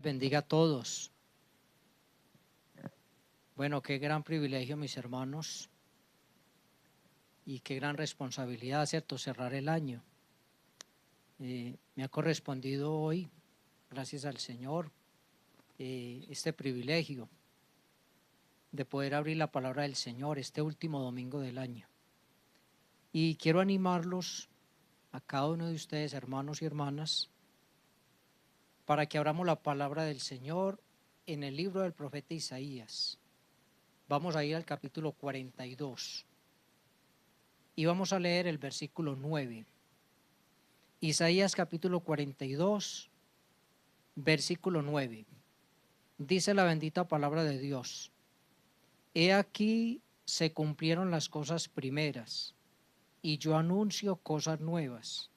Bendiga a todos. Bueno, qué gran privilegio, mis hermanos, y qué gran responsabilidad, ¿cierto? Cerrar el año. Me ha correspondido hoy, gracias al Señor, este privilegio de poder abrir la palabra del Señor este último domingo del año. Y quiero animarlos a cada uno de ustedes, hermanos y hermanas, para que abramos la palabra del Señor en el libro del profeta Isaías. Vamos a ir al capítulo 42 y vamos a leer el versículo 9. Isaías capítulo 42, versículo 9. Dice la bendita palabra de Dios: He aquí se cumplieron las cosas primeras, y yo anuncio cosas nuevas.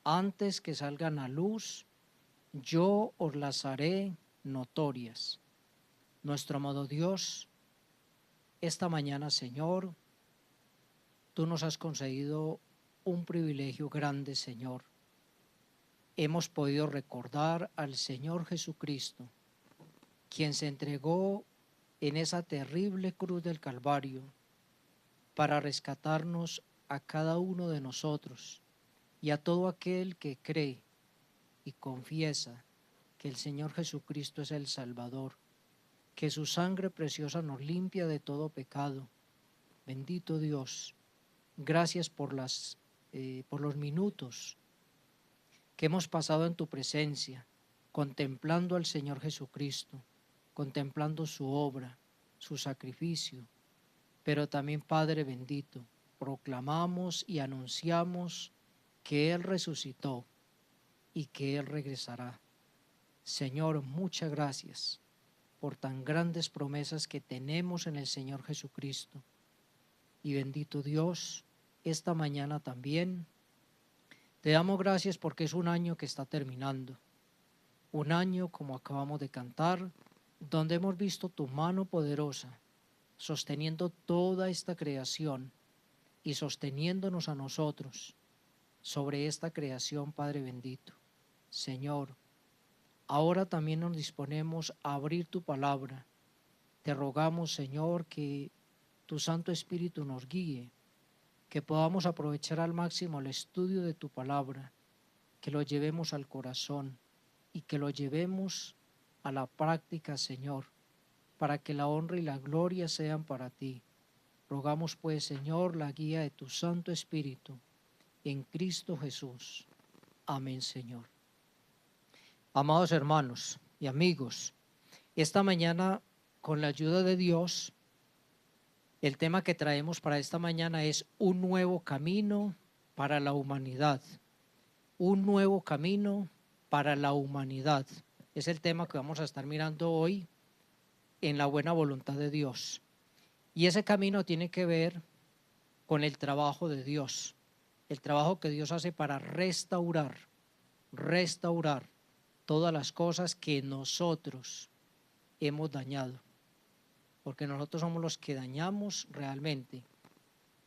Antes que salgan a luz, yo os las haré notorias. Nuestro amado Dios, esta mañana, Señor, tú nos has concedido un privilegio grande, Señor. Hemos podido recordar al Señor Jesucristo, quien se entregó en esa terrible cruz del Calvario para rescatarnos a cada uno de nosotros y a todo aquel que cree y confiesa que el Señor Jesucristo es el Salvador, que su sangre preciosa nos limpia de todo pecado. Bendito Dios, gracias por los minutos que hemos pasado en tu presencia, contemplando al Señor Jesucristo, contemplando su obra, su sacrificio. Pero también, Padre bendito, proclamamos y anunciamos que Él resucitó y que Él regresará. Señor, muchas gracias por tan grandes promesas que tenemos en el Señor Jesucristo. Y bendito Dios, esta mañana también te damos gracias porque es un año que está terminando. Un año, como acabamos de cantar, donde hemos visto tu mano poderosa sosteniendo toda esta creación y sosteniéndonos a nosotros sobre esta creación, Padre bendito. Señor, ahora también nos disponemos a abrir tu palabra. Te rogamos, Señor, que tu Santo Espíritu nos guíe, que podamos aprovechar al máximo el estudio de tu palabra, que lo llevemos al corazón y que lo llevemos a la práctica, Señor, para que la honra y la gloria sean para ti. Rogamos pues, Señor, la guía de tu Santo Espíritu en Cristo Jesús. Amén, Señor. Amados hermanos y amigos, esta mañana, con la ayuda de Dios, el tema que traemos para esta mañana es un nuevo camino para la humanidad. Un nuevo camino para la humanidad. Es el tema que vamos a estar mirando hoy en la buena voluntad de Dios. Y ese camino tiene que ver con el trabajo de Dios, el trabajo que Dios hace para restaurar todas las cosas que nosotros hemos dañado, porque nosotros somos los que dañamos realmente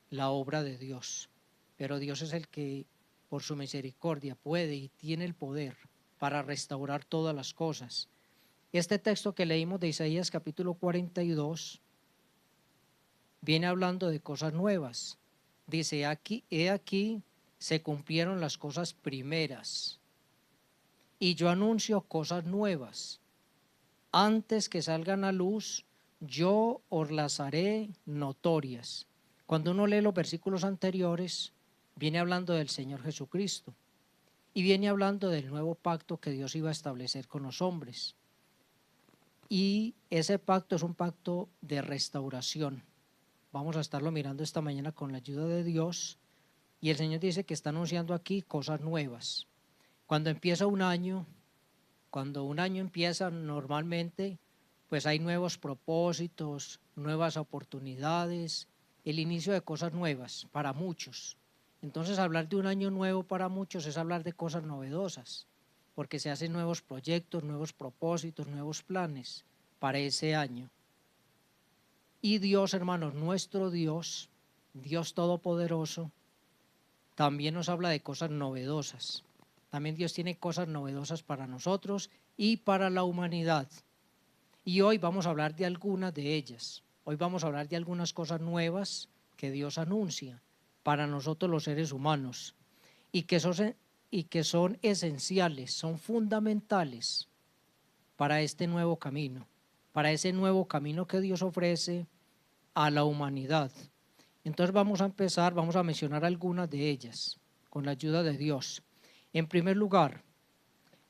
la obra de Dios, pero Dios es el que por su misericordia puede y tiene el poder para restaurar todas las cosas. Este texto que leímos de Isaías capítulo 42 viene hablando de cosas nuevas. Dice: he aquí se cumplieron las cosas primeras, y yo anuncio cosas nuevas. Antes que salgan a luz, yo os las haré notorias. Cuando uno lee los versículos anteriores, viene hablando del Señor Jesucristo y viene hablando del nuevo pacto que Dios iba a establecer con los hombres. Y ese pacto es un pacto de restauración. Vamos a estarlo mirando esta mañana con la ayuda de Dios. Y el Señor dice que está anunciando aquí cosas nuevas. Cuando empieza un año, empieza normalmente, pues hay nuevos propósitos, nuevas oportunidades, el inicio de cosas nuevas para muchos. Entonces, hablar de un año nuevo para muchos es hablar de cosas novedosas, porque se hacen nuevos proyectos, nuevos propósitos, nuevos planes para ese año. Y Dios, hermanos, nuestro Dios, Dios Todopoderoso, también nos habla de cosas novedosas. También Dios tiene cosas novedosas para nosotros y para la humanidad. Y hoy vamos a hablar de algunas de ellas. Hoy vamos a hablar de algunas cosas nuevas que Dios anuncia para nosotros los seres humanos y que son esenciales, son fundamentales para este nuevo camino, para ese nuevo camino que Dios ofrece a la humanidad. Entonces vamos a empezar, vamos a mencionar algunas de ellas con la ayuda de Dios. En primer lugar,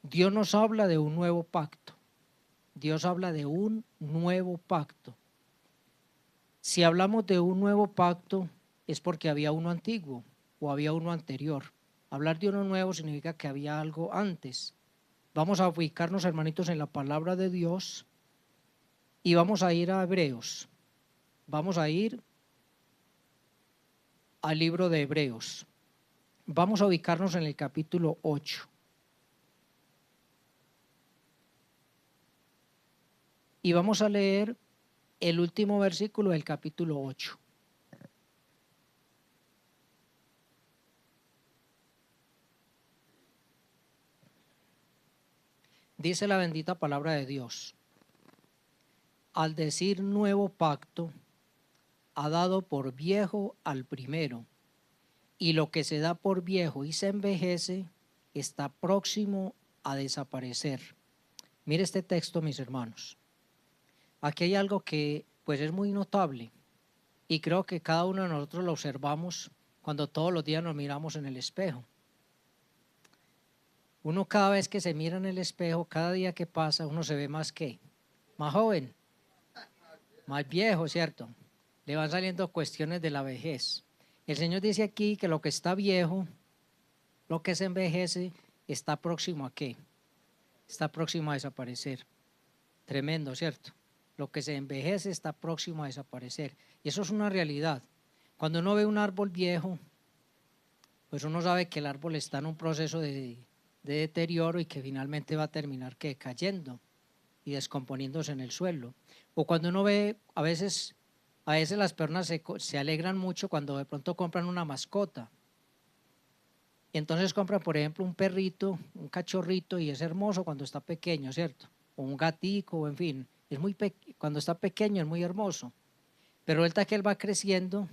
Dios nos habla de un nuevo pacto. Dios habla de un nuevo pacto. Si hablamos de un nuevo pacto es porque había uno antiguo o había uno anterior. Hablar de uno nuevo significa que había algo antes. Vamos a ubicarnos, hermanitos, en la palabra de Dios y vamos a ir a Hebreos. Vamos a ir al libro de Hebreos. Vamos a ubicarnos en el capítulo 8. Y vamos a leer el último versículo del capítulo 8. Dice la bendita palabra de Dios: al decir nuevo pacto, ha dado por viejo al primero, y lo que se da por viejo y se envejece está próximo a desaparecer. Mire este texto, mis hermanos. Aquí hay algo que pues es muy notable y creo que cada uno de nosotros lo observamos cuando todos los días nos miramos en el espejo. Uno cada vez que se mira en el espejo, cada día que pasa, uno se ve más joven, más viejo, ¿cierto? Le van saliendo cuestiones de la vejez. El Señor dice aquí que lo que está viejo, lo que se envejece, está próximo a ¿qué? Está próximo a desaparecer. Tremendo, ¿cierto? Lo que se envejece está próximo a desaparecer. Y eso es una realidad. Cuando uno ve un árbol viejo, pues uno sabe que el árbol está en un proceso de deterioro y que finalmente va a terminar ¿qué? Cayendo y descomponiéndose en el suelo. O cuando uno ve, a veces las personas se alegran mucho cuando de pronto compran una mascota. Entonces compran, por ejemplo, un perrito, un cachorrito, y es hermoso cuando está pequeño, ¿cierto? O un gatico, en fin, cuando está pequeño es muy hermoso. Pero ahorita que él va creciendo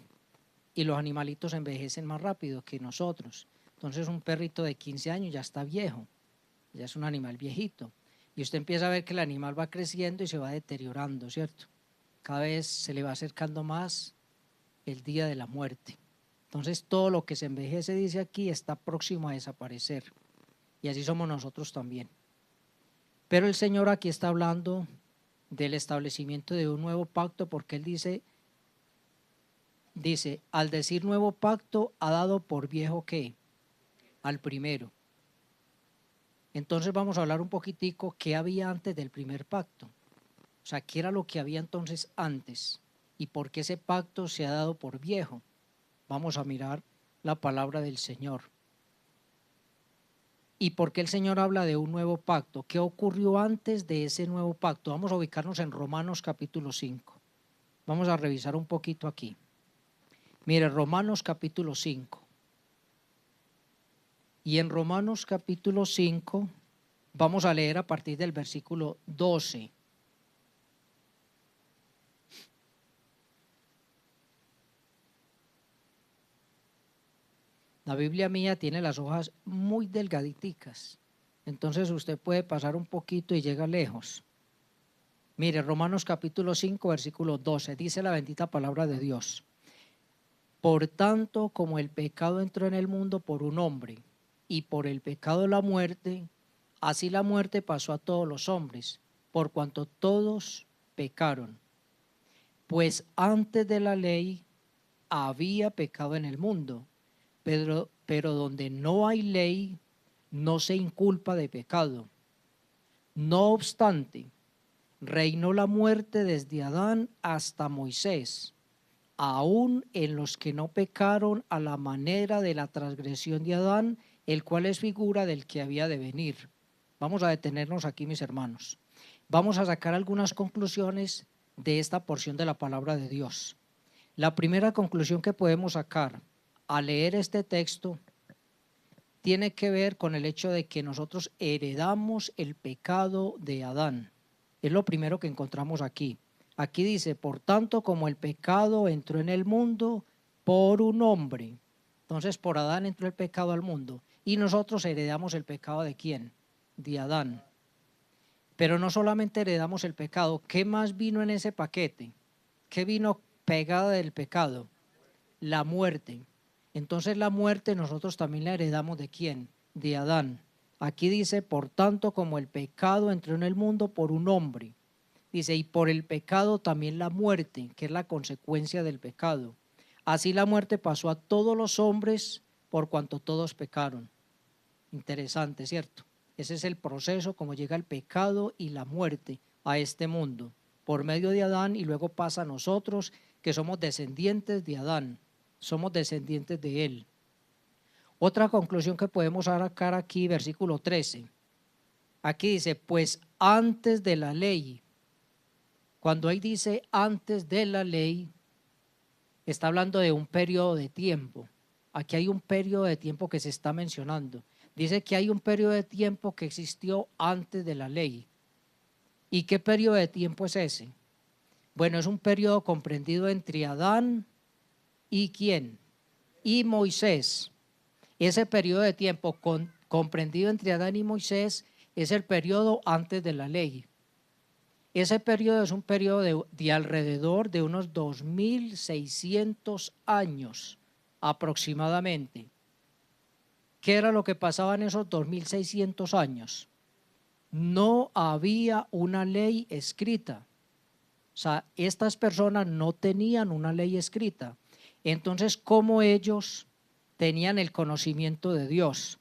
y los animalitos envejecen más rápido que nosotros. Entonces un perrito de 15 años ya está viejo, ya es un animal viejito. Y usted empieza a ver que el animal va creciendo y se va deteriorando, ¿cierto? Cada vez se le va acercando más el día de la muerte. Entonces todo lo que se envejece, dice aquí, está próximo a desaparecer. Y así somos nosotros también. Pero el Señor aquí está hablando del establecimiento de un nuevo pacto, porque Él dice, al decir nuevo pacto, ha dado por viejo ¿qué? Al primero. Entonces vamos a hablar un poquitico qué había antes del primer pacto. O sea, qué era lo que había entonces antes y por qué ese pacto se ha dado por viejo. Vamos a mirar la palabra del Señor. ¿Y por qué el Señor habla de un nuevo pacto? ¿Qué ocurrió antes de ese nuevo pacto? Vamos a ubicarnos en Romanos capítulo 5. Vamos a revisar un poquito aquí. Mire, Romanos capítulo 5. Y en Romanos capítulo 5 vamos a leer a partir del versículo 12. La Biblia mía tiene las hojas muy delgaditicas, entonces usted puede pasar un poquito y llega lejos. Mire, Romanos capítulo 5, versículo 12, dice la bendita palabra de Dios: por tanto, como el pecado entró en el mundo por un hombre, y por el pecado la muerte, así la muerte pasó a todos los hombres, por cuanto todos pecaron. Pues antes de la ley había pecado en el mundo, pero donde no hay ley, no se inculpa de pecado. No obstante, reinó la muerte desde Adán hasta Moisés, aún en los que no pecaron a la manera de la transgresión de Adán, el cual es figura del que había de venir. Vamos a detenernos aquí, mis hermanos. Vamos a sacar algunas conclusiones de esta porción de la palabra de Dios. La primera conclusión que podemos sacar al leer este texto tiene que ver con el hecho de que nosotros heredamos el pecado de Adán. Es lo primero que encontramos aquí. Aquí dice, por tanto, como el pecado entró en el mundo por un hombre. Entonces, por Adán entró el pecado al mundo. Y nosotros heredamos el pecado ¿de quién? De Adán. Pero no solamente heredamos el pecado, ¿qué más vino en ese paquete? ¿Qué vino pegada del pecado? La muerte. Entonces la muerte nosotros también la heredamos ¿de quién? De Adán. Aquí dice, por tanto, como el pecado entró en el mundo por un hombre. Dice, y por el pecado también la muerte, que es la consecuencia del pecado. Así la muerte pasó a todos los hombres por cuanto todos pecaron. Interesante, ¿cierto? Ese es el proceso como llega el pecado y la muerte a este mundo, por medio de Adán, y luego pasa a nosotros que somos descendientes de Adán, somos descendientes de él. Otra conclusión que podemos sacar aquí, versículo 13. Aquí dice, pues antes de la ley. Cuando ahí dice antes de la ley, está hablando de un periodo de tiempo. Aquí hay un periodo de tiempo que se está mencionando. Dice que hay un periodo de tiempo que existió antes de la ley. ¿Y qué periodo de tiempo es ese? Bueno, es un periodo comprendido entre Adán y ¿quién? Y Moisés. Ese periodo de tiempo comprendido entre Adán y Moisés es el periodo antes de la ley. Ese periodo es un periodo de alrededor de unos 2600 años aproximadamente. ¿Qué era lo que pasaba en esos 2600 años? No había una ley escrita. O sea, estas personas no tenían una ley escrita. Entonces, ¿cómo ellos tenían el conocimiento de Dios?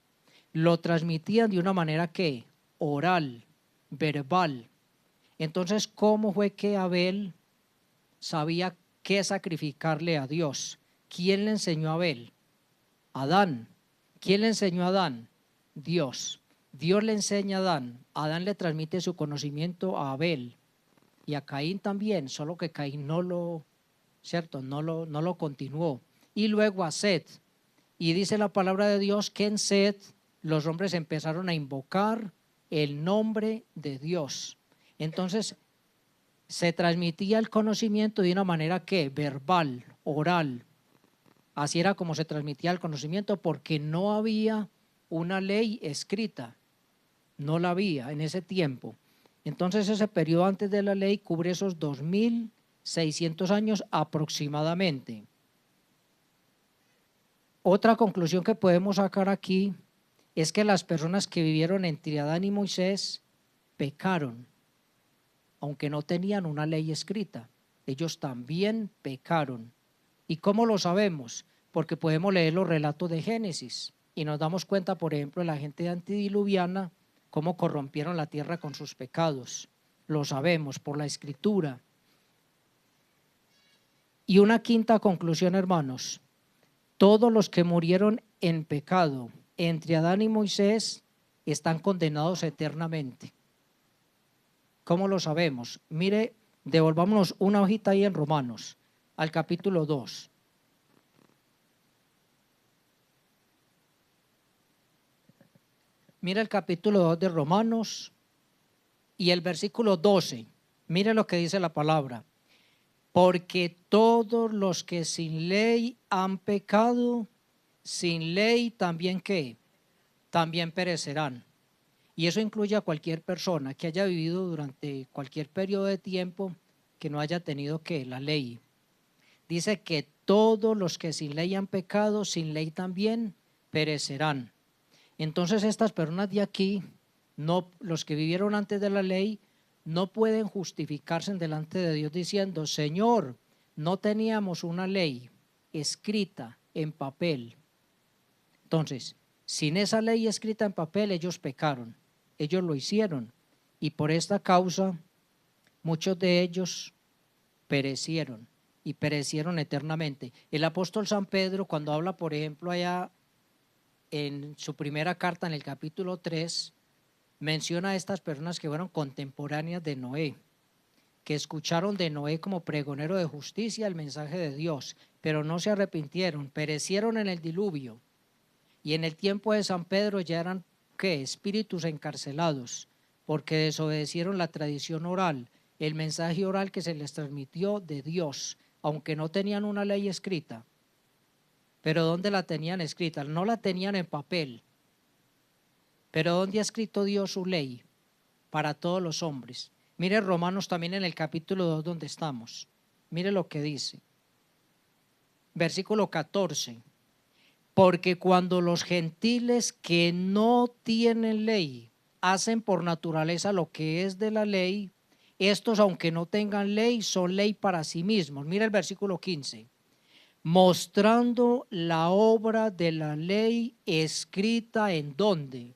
Lo transmitían de una manera que oral, verbal. Entonces, ¿cómo fue que Abel sabía qué sacrificarle a Dios? ¿Quién le enseñó a Abel? Adán. ¿Quién le enseñó a Adán? Dios. Dios le enseña a Adán. Adán le transmite su conocimiento a Abel y a Caín también, solo que Caín no lo continuó. Y luego a Set. Y dice la palabra de Dios que en Set los hombres empezaron a invocar el nombre de Dios. Entonces se transmitía el conocimiento de una manera que verbal, oral. Así era como se transmitía el conocimiento, porque no había una ley escrita, no la había en ese tiempo. Entonces ese periodo antes de la ley cubre esos 2600 años aproximadamente. Otra conclusión que podemos sacar aquí es que las personas que vivieron entre Adán y Moisés pecaron, aunque no tenían una ley escrita. Ellos también pecaron. ¿Y cómo lo sabemos? Porque podemos leer los relatos de Génesis y nos damos cuenta, por ejemplo, de la gente antediluviana, cómo corrompieron la tierra con sus pecados. Lo sabemos por la Escritura. Y una quinta conclusión, hermanos: todos los que murieron en pecado entre Adán y Moisés están condenados eternamente. ¿Cómo lo sabemos? Mire, devolvámonos una hojita ahí en Romanos, al capítulo 2. Mira el capítulo 2 de Romanos y el versículo 12. Mire lo que dice la palabra. Porque todos los que sin ley han pecado, sin ley también ¿qué? También perecerán. Y eso incluye a cualquier persona que haya vivido durante cualquier periodo de tiempo que no haya tenido ¿qué? La ley. Dice que todos los que sin ley han pecado, sin ley también perecerán. Entonces estas personas de aquí, no, los que vivieron antes de la ley, no pueden justificarse delante de Dios diciendo: Señor, no teníamos una ley escrita en papel. Entonces, sin esa ley escrita en papel, ellos pecaron, ellos lo hicieron, y por esta causa muchos de ellos perecieron, y perecieron eternamente. El apóstol San Pedro, cuando habla, por ejemplo, allá en su primera carta, en el capítulo 3, menciona a estas personas que fueron contemporáneas de Noé, que escucharon de Noé como pregonero de justicia el mensaje de Dios, pero no se arrepintieron, perecieron en el diluvio. Y en el tiempo de San Pedro ya eran, ¿qué? Espíritus encarcelados, porque desobedecieron la tradición oral, el mensaje oral que se les transmitió de Dios, aunque no tenían una ley escrita. Pero ¿dónde la tenían escrita? No la tenían en papel. Pero ¿dónde ha escrito Dios su ley? Para todos los hombres. Mire Romanos también en el capítulo 2 donde estamos. Mire lo que dice. Versículo 14. Porque cuando los gentiles que no tienen ley hacen por naturaleza lo que es de la ley, estos aunque no tengan ley son ley para sí mismos. Mira el versículo 15. Mostrando la obra de la ley escrita en ¿dónde?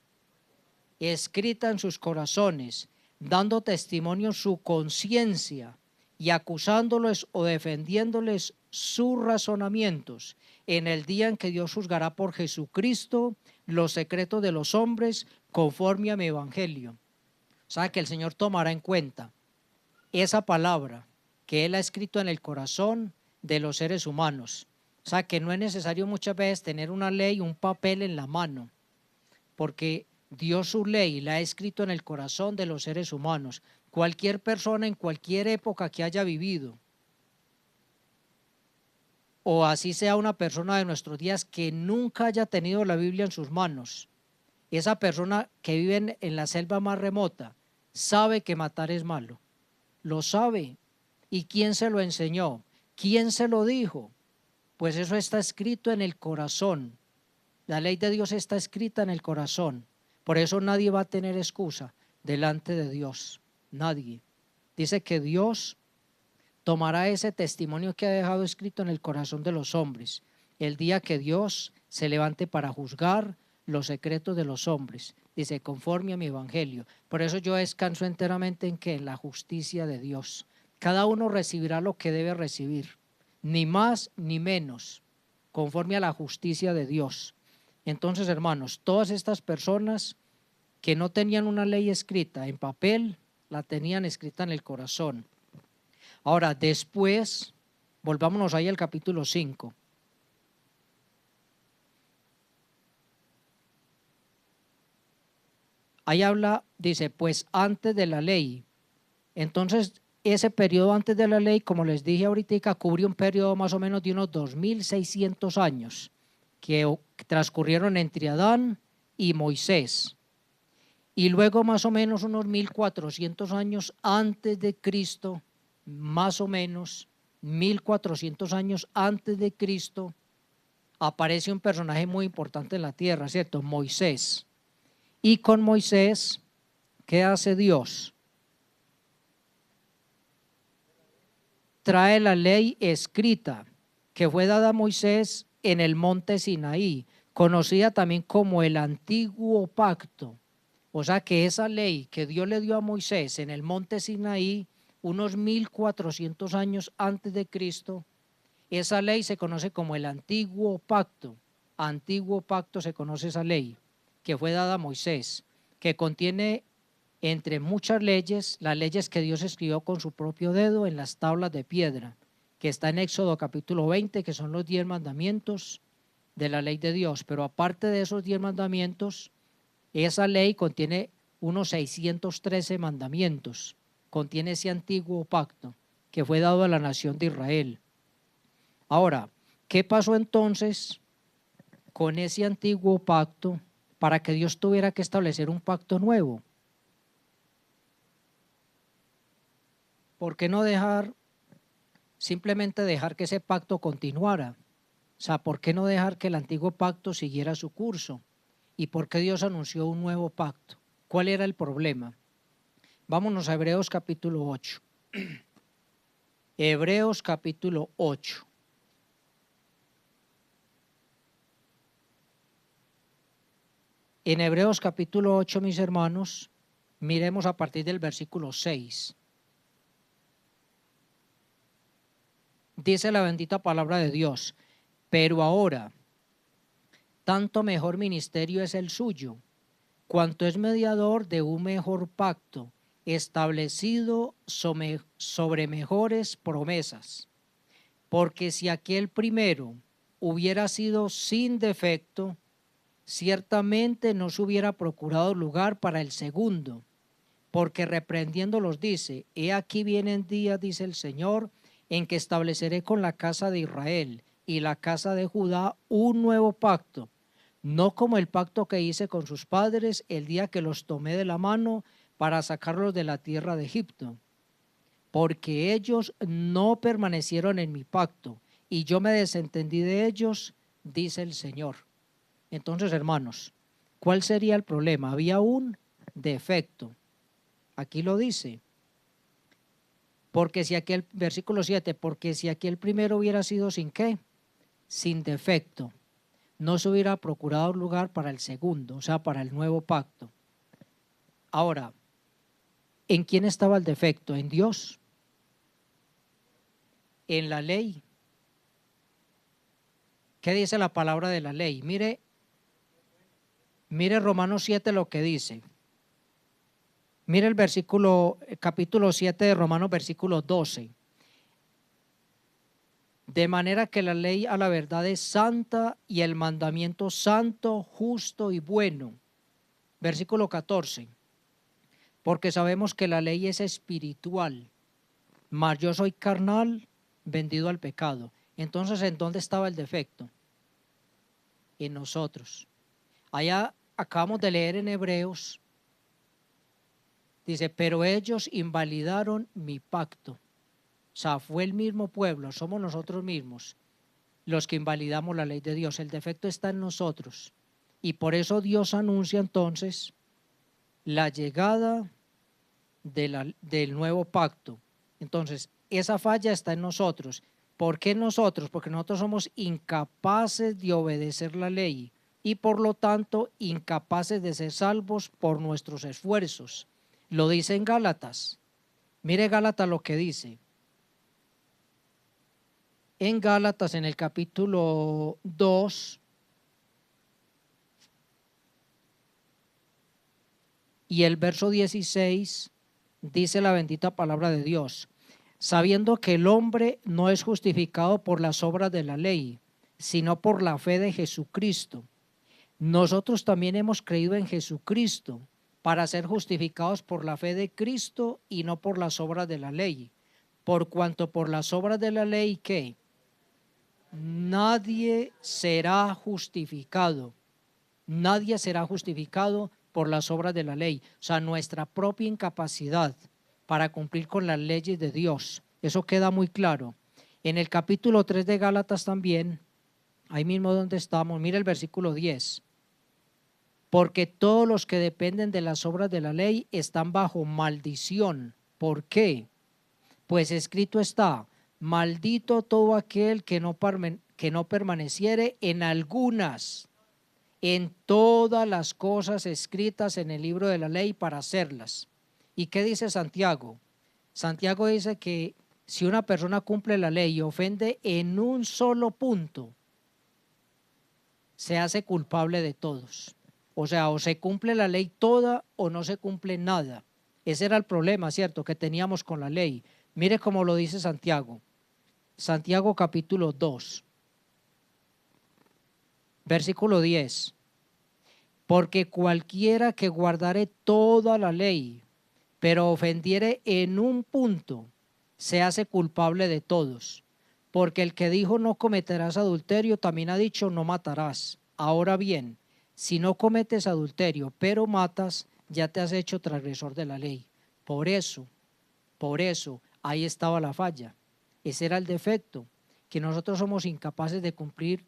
Escrita en sus corazones, dando testimonio su conciencia y acusándoles o defendiéndoles sus razonamientos en el día en que Dios juzgará por Jesucristo los secretos de los hombres conforme a mi evangelio. O sea que el Señor tomará en cuenta esa palabra que Él ha escrito en el corazón de los seres humanos. O sea que no es necesario muchas veces tener una ley, un papel en la mano, porque Dios su ley la ha escrito en el corazón de los seres humanos. Cualquier persona en cualquier época que haya vivido, o así sea una persona de nuestros días que nunca haya tenido la Biblia en sus manos, esa persona que vive en la selva más remota sabe que matar es malo, lo sabe. ¿Y quién se lo enseñó? ¿Quién se lo dijo? Pues eso está escrito en el corazón. La ley de Dios está escrita en el corazón. Por eso nadie va a tener excusa delante de Dios. Nadie. Dice que Dios tomará ese testimonio que ha dejado escrito en el corazón de los hombres el día que Dios se levante para juzgar los secretos de los hombres. Dice, conforme a mi evangelio. Por eso yo descanso enteramente en que en la justicia de Dios. Cada uno recibirá lo que debe recibir, ni más ni menos, conforme a la justicia de Dios. Entonces, hermanos, todas estas personas que no tenían una ley escrita en papel, la tenían escrita en el corazón. Ahora, después, volvámonos ahí al capítulo 5. Ahí habla, dice, pues antes de la ley. Entonces, ese periodo antes de la ley, como les dije ahorita, cubre un periodo más o menos de unos 2600 años que transcurrieron entre Adán y Moisés. Y luego más o menos unos 1400 años antes de Cristo, más o menos 1400 años antes de Cristo, aparece un personaje muy importante en la tierra, ¿cierto? Moisés. Y con Moisés, ¿qué hace Dios? Trae la ley escrita que fue dada a Moisés en el monte Sinaí, conocida también como el antiguo pacto. O sea que esa ley que Dios le dio a Moisés en el monte Sinaí, unos 1400 años antes de Cristo, esa ley se conoce como el antiguo pacto. Antiguo pacto se conoce esa ley que fue dada a Moisés, que contiene entre muchas leyes, las leyes que Dios escribió con su propio dedo en las tablas de piedra, que está en Éxodo capítulo 20, que son los 10 mandamientos de la ley de Dios. Pero aparte de esos 10 mandamientos, esa ley contiene unos 613 mandamientos, contiene ese antiguo pacto que fue dado a la nación de Israel. Ahora, ¿qué pasó entonces con ese antiguo pacto para que Dios tuviera que establecer un pacto nuevo? ¿Por qué no simplemente dejar que ese pacto continuara? O sea, ¿por qué no dejar que el antiguo pacto siguiera su curso? ¿Y por qué Dios anunció un nuevo pacto? ¿Cuál era el problema? Vámonos a Hebreos capítulo 8. Hebreos capítulo 8. En Hebreos capítulo 8, mis hermanos, miremos a partir del versículo 6. Dice la bendita palabra de Dios, pero ahora, tanto mejor ministerio es el suyo, cuanto es mediador de un mejor pacto, establecido sobre mejores promesas. Porque si aquel primero hubiera sido sin defecto, ciertamente no se hubiera procurado lugar para el segundo, porque reprendiéndolos dice: he aquí vienen días, dice el Señor, en que estableceré con la casa de Israel y la casa de Judá un nuevo pacto, no como el pacto que hice con sus padres el día que los tomé de la mano para sacarlos de la tierra de Egipto, porque ellos no permanecieron en mi pacto y yo me desentendí de ellos, dice el Señor. Entonces, hermanos, ¿cuál sería el problema? Había un defecto. Aquí lo dice. Porque si aquí el versículo 7, porque si aquí el primero hubiera sido sin qué, sin defecto, no se hubiera procurado lugar para el segundo, o sea, para el nuevo pacto. Ahora, ¿en quién estaba el defecto? ¿En Dios? ¿En la ley? ¿Qué dice la palabra de la ley? Mire Romanos 7 lo que dice. Mire el capítulo 7 de Romanos, versículo 12. De manera que la ley a la verdad es santa y el mandamiento santo, justo y bueno. Versículo 14. Porque sabemos que la ley es espiritual, mas yo soy carnal, vendido al pecado. Entonces, ¿en dónde estaba el defecto? En nosotros. Allá acabamos de leer en Hebreos, dice: pero ellos invalidaron mi pacto. O sea, fue el mismo pueblo, somos nosotros mismos los que invalidamos la ley de Dios. El defecto está en nosotros. Y por eso Dios anuncia entonces la llegada del nuevo pacto. Entonces, esa falla está en nosotros. ¿Por qué nosotros? Porque nosotros somos incapaces de obedecer la ley y por lo tanto incapaces de ser salvos por nuestros esfuerzos. Lo dice en Gálatas. Mire Gálatas lo que dice. En Gálatas, en el capítulo 2 y el verso 16, dice la bendita palabra de Dios: sabiendo que el hombre no es justificado por las obras de la ley, sino por la fe de Jesucristo. Nosotros también hemos creído en Jesucristo para ser justificados por la fe de Cristo y no por las obras de la ley. Por cuanto por las obras de la ley, ¿qué? Nadie será justificado. Nadie será justificado por las obras de la ley. O sea, nuestra propia incapacidad para cumplir con las leyes de Dios. Eso queda muy claro. En el capítulo 3 de Gálatas también, ahí mismo donde estamos, mira el versículo 10. Porque todos los que dependen de las obras de la ley están bajo maldición. ¿Por qué? Pues escrito está: maldito todo aquel que no permaneciere en algunas, en todas las cosas escritas en el libro de la ley para hacerlas. ¿Y qué dice Santiago? Santiago dice que si una persona cumple la ley y ofende en un solo punto, se hace culpable de todos. O sea, o se cumple la ley toda o no se cumple nada. Ese era el problema, ¿cierto?, que teníamos con la ley. Mire cómo lo dice Santiago. Santiago capítulo 2, versículo 10. Porque cualquiera que guardare toda la ley, pero ofendiere en un punto, se hace culpable de todos. Porque el que dijo no cometerás adulterio, también ha dicho no matarás. Ahora bien, si no cometes adulterio, pero matas, ya te has hecho transgresor de la ley. Por eso, ahí estaba la falla. Ese era el defecto, que nosotros somos incapaces de cumplir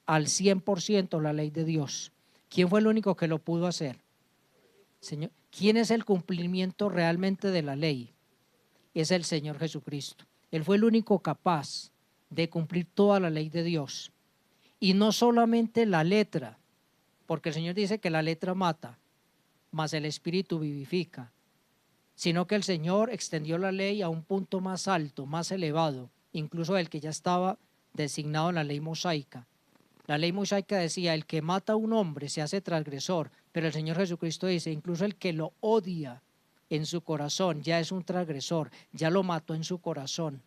al 100% la ley de Dios. ¿Quién fue el único que lo pudo hacer? Señor. ¿Quién es el cumplimiento realmente de la ley? Es el Señor Jesucristo. Él fue el único capaz de cumplir toda la ley de Dios. Y no solamente la letra, porque el Señor dice que la letra mata, mas el Espíritu vivifica, sino que el Señor extendió la ley a un punto más alto, más elevado, incluso el que ya estaba designado en la ley mosaica. La ley mosaica decía: el que mata a un hombre se hace transgresor, pero el Señor Jesucristo dice: incluso el que lo odia en su corazón ya es un transgresor, ya lo mató en su corazón.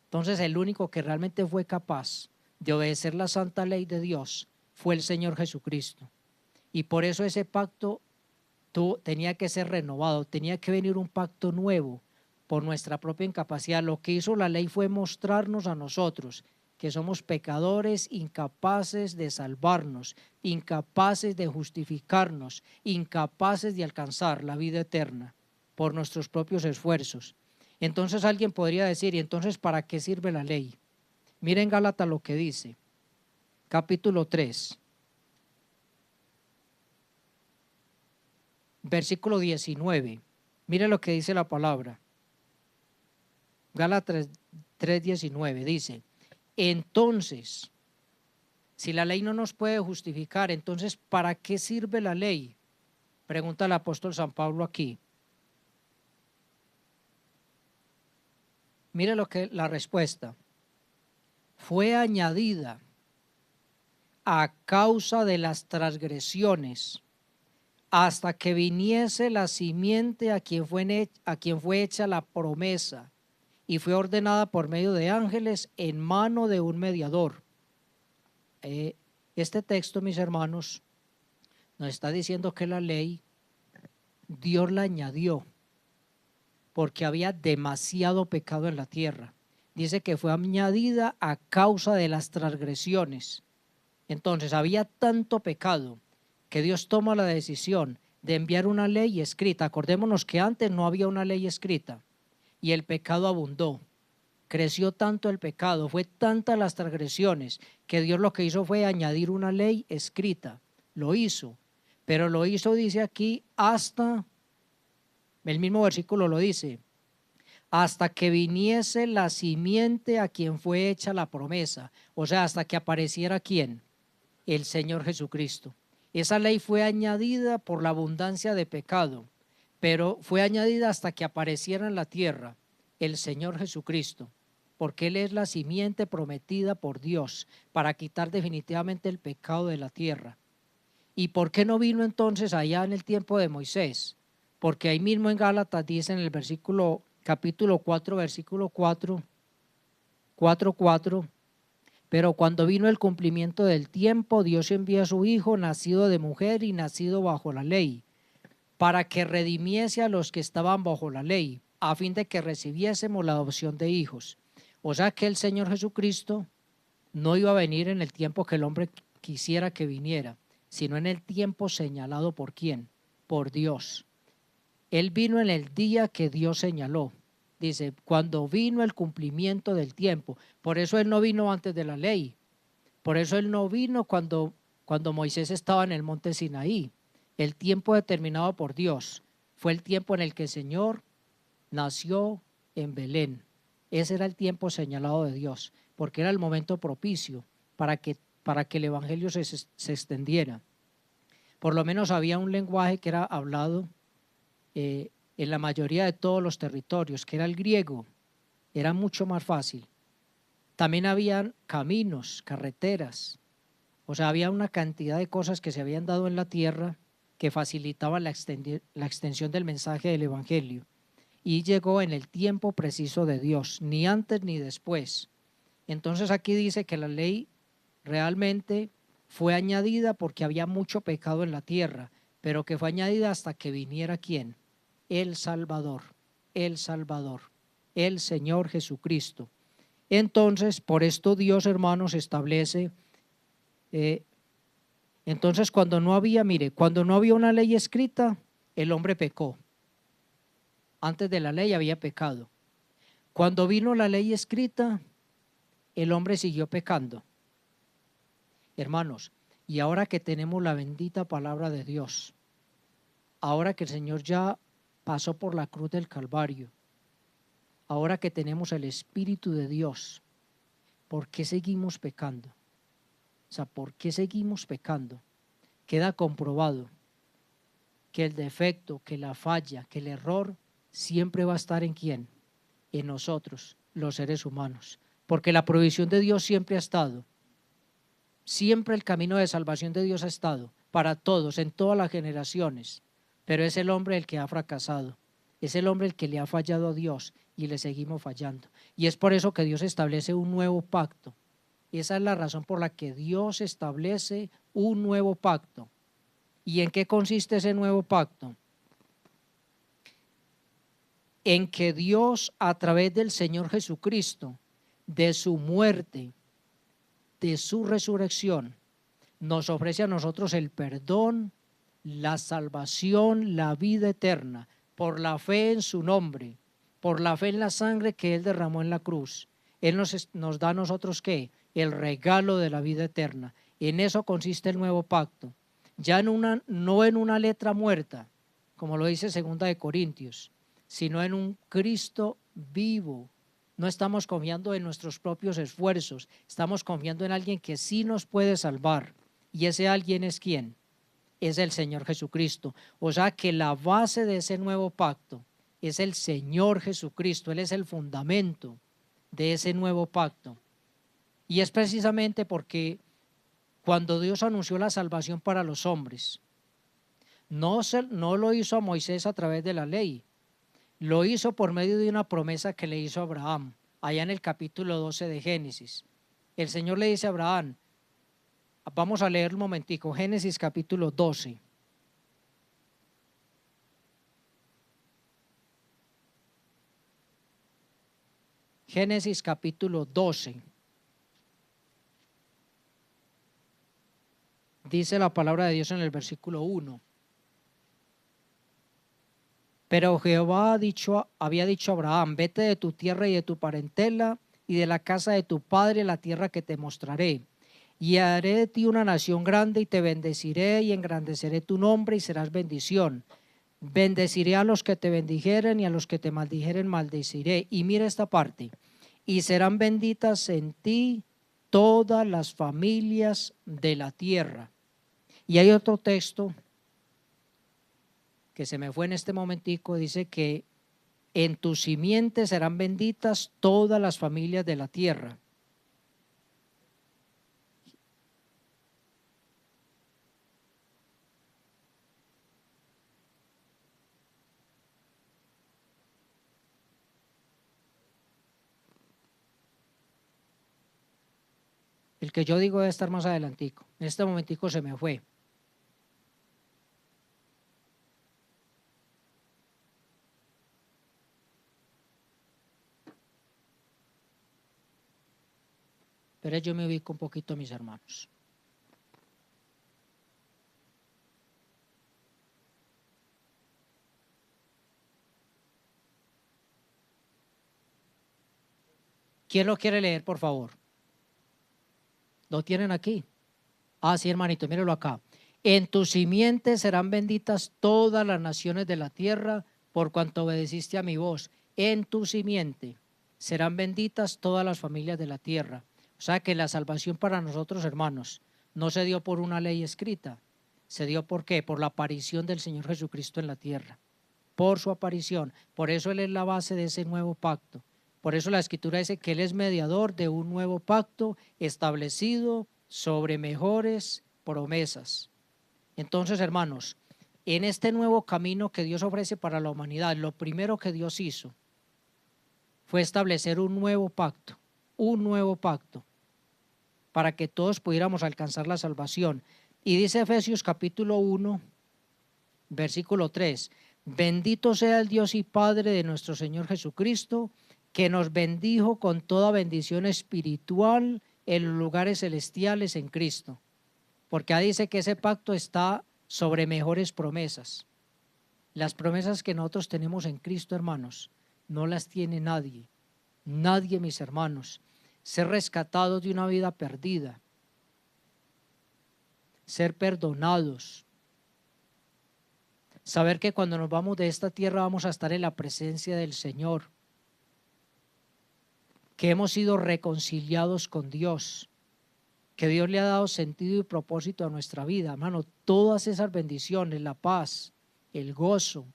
Entonces el único que realmente fue capaz de obedecer la santa ley de Dios fue el Señor Jesucristo. Y por eso ese pacto tenía que ser renovado, tenía que venir un pacto nuevo por nuestra propia incapacidad. Lo que hizo la ley fue mostrarnos a nosotros que somos pecadores, incapaces de salvarnos, incapaces de justificarnos, incapaces de alcanzar la vida eterna por nuestros propios esfuerzos. Entonces alguien podría decir, ¿y entonces para qué sirve la ley? Miren Gálatas lo que dice, capítulo 3, versículo 19. Miren lo que dice la palabra. Gálatas 3:19 dice: entonces, si la ley no nos puede justificar, entonces ¿para qué sirve la ley? Pregunta el apóstol San Pablo aquí. Mire lo que la respuesta. Fue añadida a causa de las transgresiones, hasta que viniese la simiente a quien fue hecha la promesa, y fue ordenada por medio de ángeles en mano de un mediador. Este texto, mis hermanos, nos está diciendo que la ley Dios la añadió porque había demasiado pecado en la tierra. Dice que fue añadida a causa de las transgresiones. Entonces había tanto pecado que Dios toma la decisión de enviar una ley escrita. Acordémonos que antes no había una ley escrita y el pecado abundó. Creció tanto el pecado, fue tantas las transgresiones que Dios lo que hizo fue añadir una ley escrita. Lo hizo, pero lo hizo, dice aquí, hasta, el mismo versículo lo dice, hasta que viniese la simiente a quien fue hecha la promesa. O sea, hasta que apareciera ¿quién? El Señor Jesucristo. Esa ley fue añadida por la abundancia de pecado, pero fue añadida hasta que apareciera en la tierra el Señor Jesucristo, porque Él es la simiente prometida por Dios para quitar definitivamente el pecado de la tierra. ¿Y por qué no vino entonces allá en el tiempo de Moisés? Porque ahí mismo en Gálatas dice en el capítulo 4, versículo 4, pero cuando vino el cumplimiento del tiempo, Dios envió a su Hijo, nacido de mujer y nacido bajo la ley, para que redimiese a los que estaban bajo la ley, a fin de que recibiésemos la adopción de hijos. O sea que el Señor Jesucristo no iba a venir en el tiempo que el hombre quisiera que viniera, sino en el tiempo señalado por ¿quién? Por Dios. Él vino en el día que Dios señaló. Dice, cuando vino el cumplimiento del tiempo. Por eso Él no vino antes de la ley. Por eso Él no vino cuando Moisés estaba en el monte Sinaí. El tiempo determinado por Dios fue el tiempo en el que el Señor nació en Belén. Ese era el tiempo señalado de Dios, porque era el momento propicio para que el evangelio se extendiera. Por lo menos había un lenguaje que era hablado en la mayoría de todos los territorios, que era el griego. Era mucho más fácil. También habían caminos, carreteras, o sea, había una cantidad de cosas que se habían dado en la tierra que facilitaban la extensión del mensaje del evangelio. Y llegó en el tiempo preciso de Dios, ni antes ni después. Entonces aquí dice que la ley realmente fue añadida porque había mucho pecado en la tierra, pero que fue añadida hasta que viniera ¿quién? El Salvador, el Señor Jesucristo. Entonces, por esto Dios, hermanos, establece, entonces cuando no había una ley escrita, el hombre pecó. Antes de la ley había pecado. Cuando vino la ley escrita, el hombre siguió pecando. Hermanos, y ahora que tenemos la bendita palabra de Dios, ahora que el Señor ya pasó por la cruz del Calvario, ahora que tenemos el Espíritu de Dios, ¿por qué seguimos pecando? O sea, ¿por qué seguimos pecando? Queda comprobado que el defecto, que la falla, que el error siempre va a estar ¿en quién? En nosotros, los seres humanos, porque la provisión de Dios siempre ha estado. Siempre el camino de salvación de Dios ha estado para todos, en todas las generaciones, pero es el hombre el que ha fracasado, es el hombre el que le ha fallado a Dios y le seguimos fallando. Y es por eso que Dios establece un nuevo pacto. Esa es la razón por la que Dios establece un nuevo pacto. ¿Y en qué consiste ese nuevo pacto? En que Dios, a través del Señor Jesucristo, de su muerte, de su resurrección, nos ofrece a nosotros el perdón, la salvación, la vida eterna, por la fe en su nombre, por la fe en la sangre que Él derramó en la cruz. Él nos da a nosotros, ¿qué? El regalo de la vida eterna. En eso consiste el nuevo pacto. Ya no en una letra muerta, como lo dice 2 de Corintios, sino en un Cristo vivo. No estamos confiando en nuestros propios esfuerzos, estamos confiando en alguien que sí nos puede salvar. ¿Y ese alguien es quién? Es el Señor Jesucristo. O sea que la base de ese nuevo pacto es el Señor Jesucristo. Él es el fundamento de ese nuevo pacto. Y es precisamente porque cuando Dios anunció la salvación para los hombres, no lo hizo a Moisés a través de la ley, lo hizo por medio de una promesa que le hizo a Abraham, allá en el capítulo 12 de Génesis. El Señor le dice a Abraham, vamos a leer un momentico, Génesis capítulo 12. Génesis capítulo 12. Dice la palabra de Dios en el versículo 1. Pero Jehová había dicho a Abraham, vete de tu tierra y de tu parentela y de la casa de tu padre a la tierra que te mostraré. Y haré de ti una nación grande y te bendeciré y engrandeceré tu nombre y serás bendición. Bendeciré a los que te bendijeren y a los que te maldijeren maldeciré. Y mira esta parte, y serán benditas en ti todas las familias de la tierra. Y hay otro texto que se me fue en este momentico, dice que en tu simiente serán benditas todas las familias de la tierra. El que yo digo debe estar más adelantico. En este momentico se me fue. Pero yo me ubico un poquito, mis hermanos. ¿Quién lo quiere leer, por favor? ¿Lo tienen aquí? Ah, sí, hermanito, míralo acá. En tu simiente serán benditas todas las naciones de la tierra por cuanto obedeciste a mi voz. En tu simiente serán benditas todas las familias de la tierra. O sea que la salvación para nosotros, hermanos, no se dio por una ley escrita. Se dio ¿por qué? Por la aparición del Señor Jesucristo en la tierra. Por su aparición. Por eso Él es la base de ese nuevo pacto. Por eso la Escritura dice que Él es mediador de un nuevo pacto establecido sobre mejores promesas. Entonces, hermanos, en este nuevo camino que Dios ofrece para la humanidad, lo primero que Dios hizo fue establecer un nuevo pacto para que todos pudiéramos alcanzar la salvación. Y dice Efesios capítulo 1, versículo 3, bendito sea el Dios y Padre de nuestro Señor Jesucristo, que nos bendijo con toda bendición espiritual en los lugares celestiales en Cristo. Porque ahí dice que ese pacto está sobre mejores promesas. Las promesas que nosotros tenemos en Cristo, hermanos, no las tiene nadie. Nadie, mis hermanos. Ser rescatados de una vida perdida. Ser perdonados. Saber que cuando nos vamos de esta tierra vamos a estar en la presencia del Señor. Que hemos sido reconciliados con Dios. Que Dios le ha dado sentido y propósito a nuestra vida, hermano. Todas esas bendiciones, la paz, el gozo,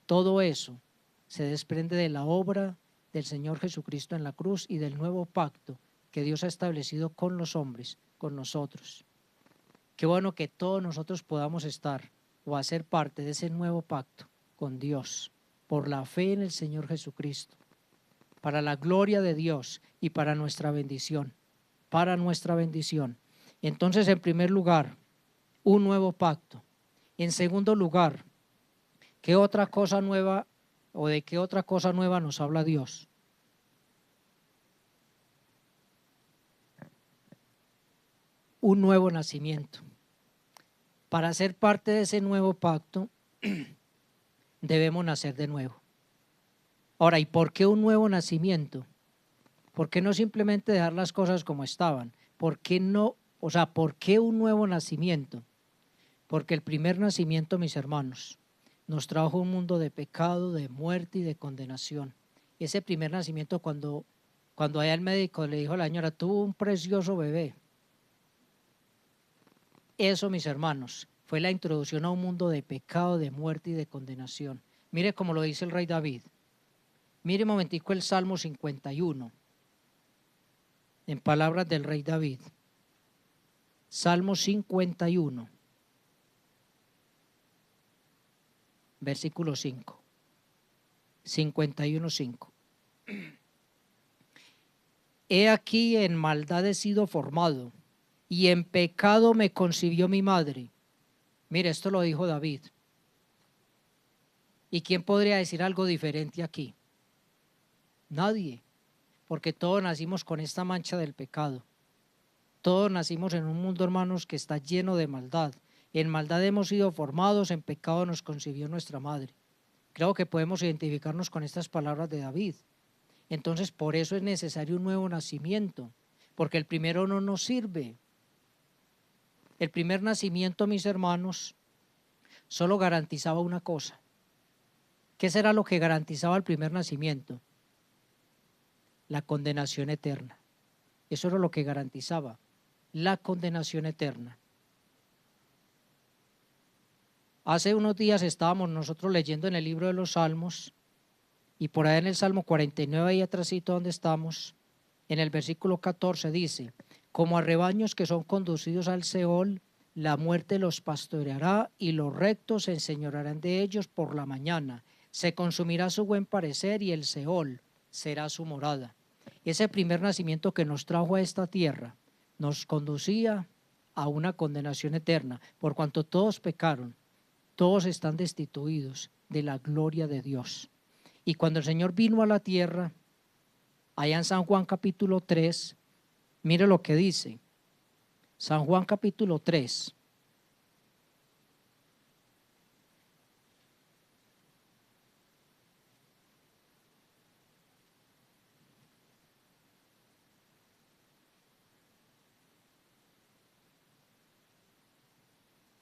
todo eso se desprende de la obra del Señor Jesucristo en la cruz y del nuevo pacto que Dios ha establecido con los hombres, con nosotros. Qué bueno que todos nosotros podamos estar o hacer parte de ese nuevo pacto con Dios por la fe en el Señor Jesucristo, para la gloria de Dios y para nuestra bendición. Para nuestra bendición. Entonces, en primer lugar, un nuevo pacto. En segundo lugar, ¿qué otra cosa nueva o de qué otra cosa nueva nos habla Dios? Un nuevo nacimiento. Para ser parte de ese nuevo pacto, debemos nacer de nuevo. Ahora, ¿y por qué un nuevo nacimiento? ¿Por qué no simplemente dejar las cosas como estaban? ¿Por qué no? O sea, ¿por qué un nuevo nacimiento? Porque el primer nacimiento, mis hermanos, nos trajo un mundo de pecado, de muerte y de condenación. Ese primer nacimiento, cuando allá el médico le dijo a la señora, tuvo un precioso bebé. Eso, mis hermanos, fue la introducción a un mundo de pecado, de muerte y de condenación. Mire cómo lo dice el rey David. Mire un momentico el Salmo 51, en palabras del rey David. Salmo 51, versículo 5. 51:5. He aquí en maldad he sido formado, y en pecado me concibió mi madre. Mire, esto lo dijo David. ¿Y quién podría decir algo diferente aquí? Nadie, porque todos nacimos con esta mancha del pecado. Todos nacimos en un mundo, hermanos, que está lleno de maldad. En maldad hemos sido formados, en pecado nos concibió nuestra madre. Creo que podemos identificarnos con estas palabras de David. Entonces, por eso es necesario un nuevo nacimiento, porque el primero no nos sirve. El primer nacimiento, mis hermanos, solo garantizaba una cosa. ¿Qué será lo que garantizaba el primer nacimiento? La condenación eterna. Eso era lo que garantizaba, la condenación eterna. Hace unos días estábamos nosotros leyendo en el libro de los Salmos, y por ahí en el Salmo 49, ahí atrásito donde estamos, en el versículo 14 dice: como a rebaños que son conducidos al Seol, la muerte los pastoreará y los rectos se enseñorearán de ellos por la mañana. Se consumirá su buen parecer y el Seol será su morada. Ese primer nacimiento que nos trajo a esta tierra nos conducía a una condenación eterna, por cuanto todos pecaron, todos están destituidos de la gloria de Dios. Y cuando el Señor vino a la tierra, allá en San Juan capítulo 3, mire lo que dice. San Juan capítulo 3.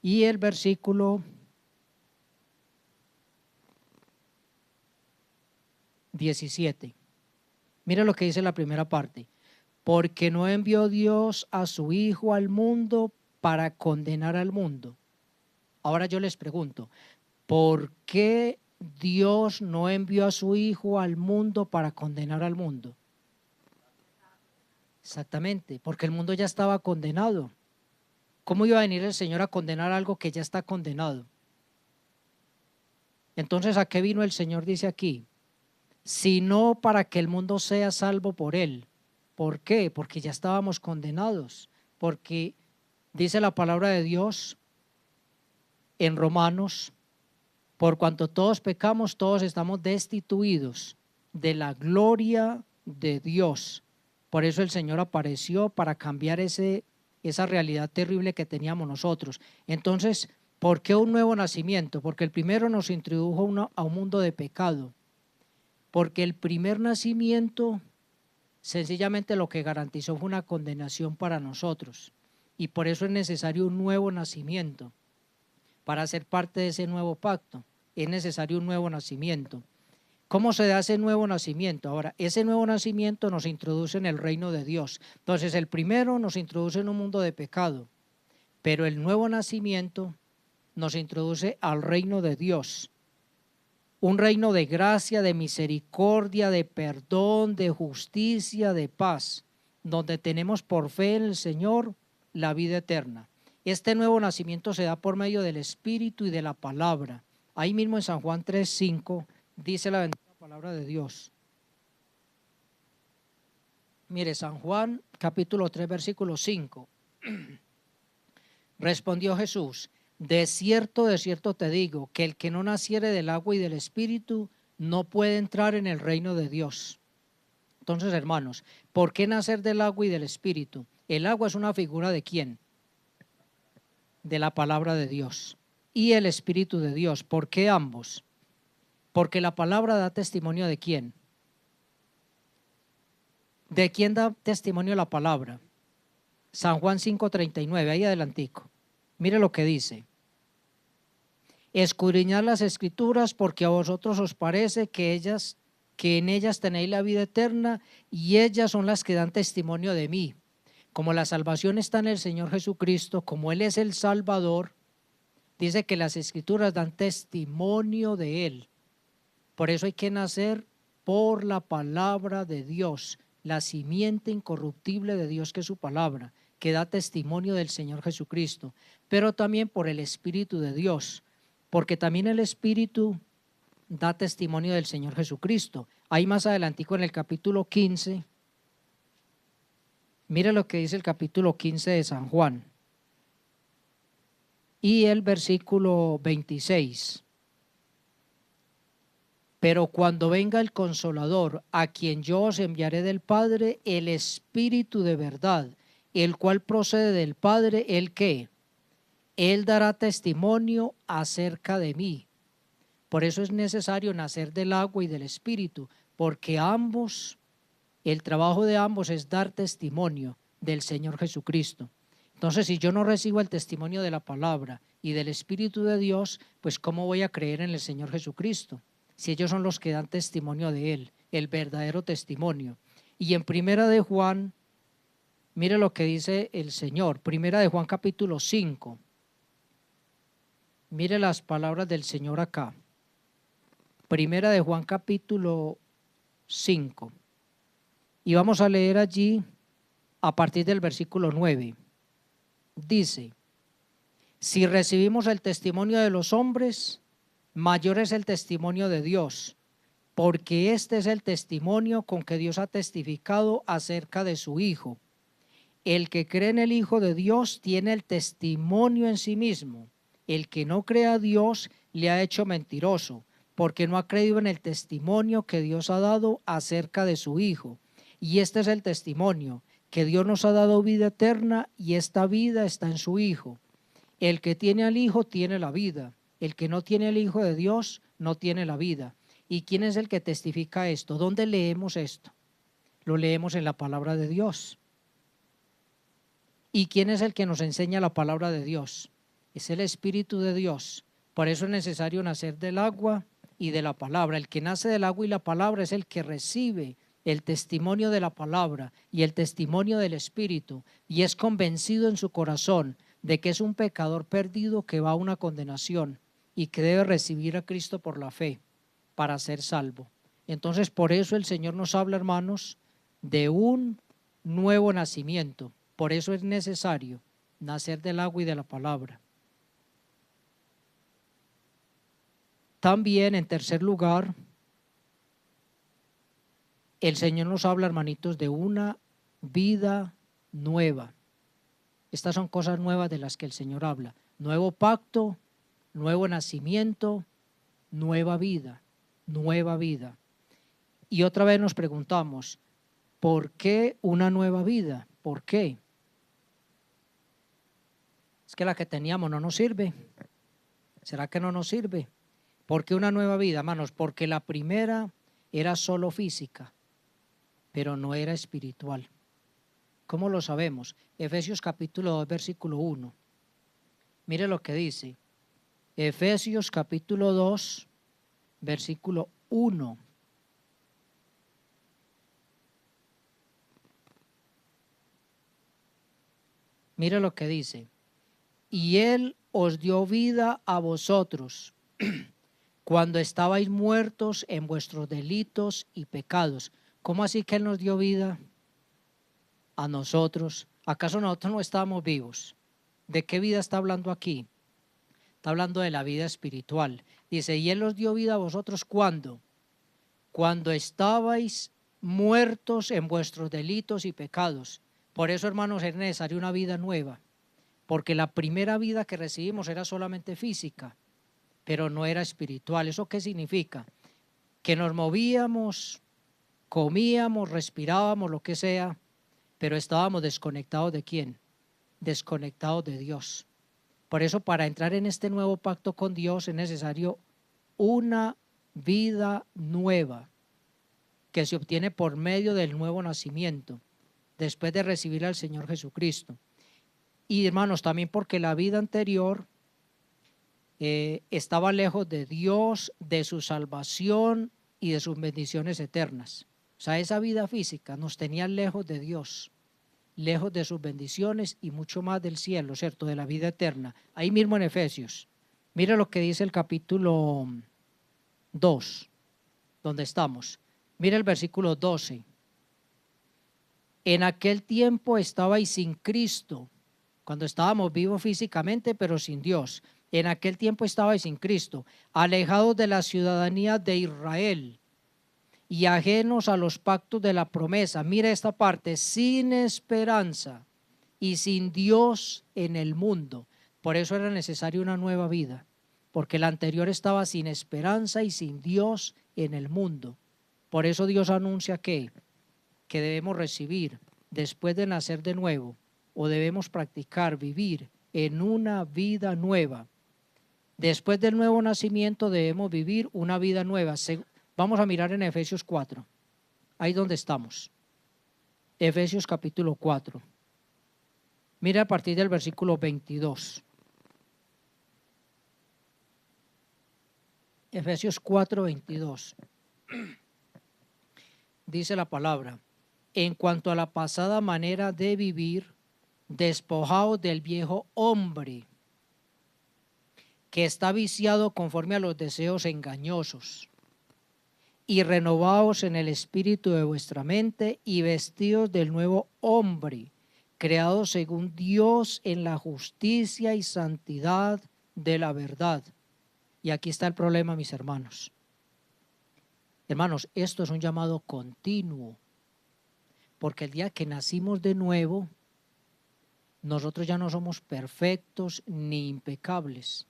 Y el versículo 17. Mira lo que dice la primera parte. Porque no envió Dios a su Hijo al mundo para condenar al mundo. Ahora yo les pregunto, ¿por qué Dios no envió a su Hijo al mundo para condenar al mundo? Exactamente, porque el mundo ya estaba condenado. ¿Cómo iba a venir el Señor a condenar algo que ya está condenado? Entonces, ¿a qué vino el Señor? Dice aquí, sino para que el mundo sea salvo por él. ¿Por qué? Porque ya estábamos condenados, porque dice la palabra de Dios en Romanos, por cuanto todos pecamos, todos estamos destituidos de la gloria de Dios. Por eso el Señor apareció para cambiar esa realidad terrible que teníamos nosotros. Entonces, ¿por qué un nuevo nacimiento? Porque el primero nos introdujo a un mundo de pecado. Porque el primer nacimiento sencillamente lo que garantizó fue una condenación para nosotros. Y por eso es necesario un nuevo nacimiento. Para ser parte de ese nuevo pacto, es necesario un nuevo nacimiento. ¿Cómo se da ese nuevo nacimiento? Ahora, ese nuevo nacimiento nos introduce en el reino de Dios. Entonces, el primero nos introduce en un mundo de pecado, pero el nuevo nacimiento nos introduce al reino de Dios. Un reino de gracia, de misericordia, de perdón, de justicia, de paz, donde tenemos por fe en el Señor la vida eterna. Este nuevo nacimiento se da por medio del Espíritu y de la palabra. Ahí mismo en San Juan 3:5 dice la bendita palabra de Dios. Mire, San Juan capítulo 3 versículo 5. Respondió Jesús: de cierto te digo, que el que no naciere del agua y del Espíritu no puede entrar en el reino de Dios. Entonces, hermanos, ¿por qué nacer del agua y del Espíritu? El agua es una figura ¿de quién? De la palabra de Dios. Y el Espíritu de Dios. ¿Por qué ambos? Porque la palabra da testimonio ¿de quién? ¿De quién da testimonio la palabra? San Juan 5:39, ahí adelantico. Mire lo que dice. Escudriñad las Escrituras, porque a vosotros os parece que en ellas tenéis la vida eterna, y ellas son las que dan testimonio de mí. Como la salvación está en el Señor Jesucristo, como Él es el Salvador, dice que las Escrituras dan testimonio de Él. Por eso hay que nacer por la palabra de Dios, la simiente incorruptible de Dios, que es su palabra, que da testimonio del Señor Jesucristo, pero también por el Espíritu de Dios, porque también el Espíritu da testimonio del Señor Jesucristo. Ahí más adelantico en el capítulo 15, mire lo que dice el capítulo 15 de San Juan y el versículo 26. Pero cuando venga el Consolador, a quien yo os enviaré del Padre, el Espíritu de verdad, el cual procede del Padre, ¿el qué? Él dará testimonio acerca de mí. Por eso es necesario nacer del agua y del Espíritu, porque ambos, el trabajo de ambos es dar testimonio del Señor Jesucristo. Entonces, si yo no recibo el testimonio de la palabra y del Espíritu de Dios, pues ¿cómo voy a creer en el Señor Jesucristo? Si ellos son los que dan testimonio de Él, el verdadero testimonio. Y en Primera de Juan, mire lo que dice el Señor, Primera de Juan capítulo 5. Mire las palabras del Señor acá. Primera de Juan capítulo 5. Y vamos a leer allí a partir del versículo 9. Dice: si recibimos el testimonio de los hombres, mayor es el testimonio de Dios, porque este es el testimonio con que Dios ha testificado acerca de su Hijo. El que cree en el Hijo de Dios tiene el testimonio en sí mismo. El que no cree a Dios le ha hecho mentiroso, porque no ha creído en el testimonio que Dios ha dado acerca de su Hijo. Y este es el testimonio, que Dios nos ha dado vida eterna, y esta vida está en su Hijo. El que tiene al Hijo tiene la vida. El que no tiene al Hijo de Dios no tiene la vida. ¿Y quién es el que testifica esto? ¿Dónde leemos esto? Lo leemos en la palabra de Dios. ¿Y quién es el que nos enseña la palabra de Dios? Es el Espíritu de Dios. Por eso es necesario nacer del agua y de la palabra. El que nace del agua y la palabra es el que recibe el testimonio de la palabra y el testimonio del Espíritu, y es convencido en su corazón de que es un pecador perdido que va a una condenación y que debe recibir a Cristo por la fe para ser salvo. Entonces, por eso el Señor nos habla, hermanos, de un nuevo nacimiento. Por eso es necesario nacer del agua y de la palabra. También, en tercer lugar, el Señor nos habla, hermanitos, de una vida nueva. Estas son cosas nuevas de las que el Señor habla. Nuevo pacto, nuevo nacimiento, nueva vida, nueva vida. Y otra vez nos preguntamos, ¿por qué una nueva vida? ¿Por qué? Es que la que teníamos no nos sirve. ¿Será que no nos sirve? ¿Por qué una nueva vida, hermanos? Porque la primera era solo física, pero no era espiritual. ¿Cómo lo sabemos? Efesios capítulo 2, versículo 1. Mire lo que dice. Efesios capítulo 2, versículo 1. Mire lo que dice. Y Él os dio vida a vosotros cuando estabais muertos en vuestros delitos y pecados. ¿Cómo así que Él nos dio vida a nosotros? ¿Acaso nosotros no estábamos vivos? ¿De qué vida está hablando aquí? Está hablando de la vida espiritual. Dice, y Él os dio vida a vosotros ¿cuándo? Cuando estabais muertos en vuestros delitos y pecados. Por eso, hermanos, es necesaria una vida nueva. porque la primera vida que recibimos era solamente física, pero no era espiritual. ¿Eso qué significa? Que nos movíamos, comíamos, respirábamos, lo que sea, pero estábamos desconectados ¿de quién? Desconectados de Dios. Por eso, para entrar en este nuevo pacto con Dios es necesario una vida nueva que se obtiene por medio del nuevo nacimiento, después de recibir al Señor Jesucristo. Y hermanos, también porque la vida anterior estaba lejos de Dios, de su salvación y de sus bendiciones eternas. O sea, esa vida física nos tenía lejos de Dios, lejos de sus bendiciones y mucho más del cielo, ¿cierto? De la vida eterna. Ahí mismo en Efesios. Mira lo que dice el capítulo 2, donde estamos. Mira el versículo 12. En aquel tiempo estabais sin Cristo, cuando estábamos vivos físicamente, pero sin Dios. En aquel tiempo estabais sin Cristo, alejados de la ciudadanía de Israel y ajenos a los pactos de la promesa. Mira esta parte, sin esperanza y sin Dios en el mundo. Por eso era necesaria una nueva vida, porque la anterior estaba sin esperanza y sin Dios en el mundo. Por eso Dios anuncia que debemos recibir después de nacer de nuevo, o debemos practicar vivir en una vida nueva. Después del nuevo nacimiento debemos vivir una vida nueva. Vamos a mirar en Efesios 4, ahí donde estamos. Efesios capítulo 4. Mira a partir del versículo 22. Efesios 4, 22. Dice la palabra: en cuanto a la pasada manera de vivir, despojaos del viejo hombre, que está viciado conforme a los deseos engañosos, y renovaos en el espíritu de vuestra mente, y vestidos del nuevo hombre, creado según Dios en la justicia y santidad de la verdad. Y aquí está el problema, mis hermanos. Hermanos, esto es un llamado continuo, porque el día que nacimos de nuevo, nosotros ya no somos perfectos ni impecables.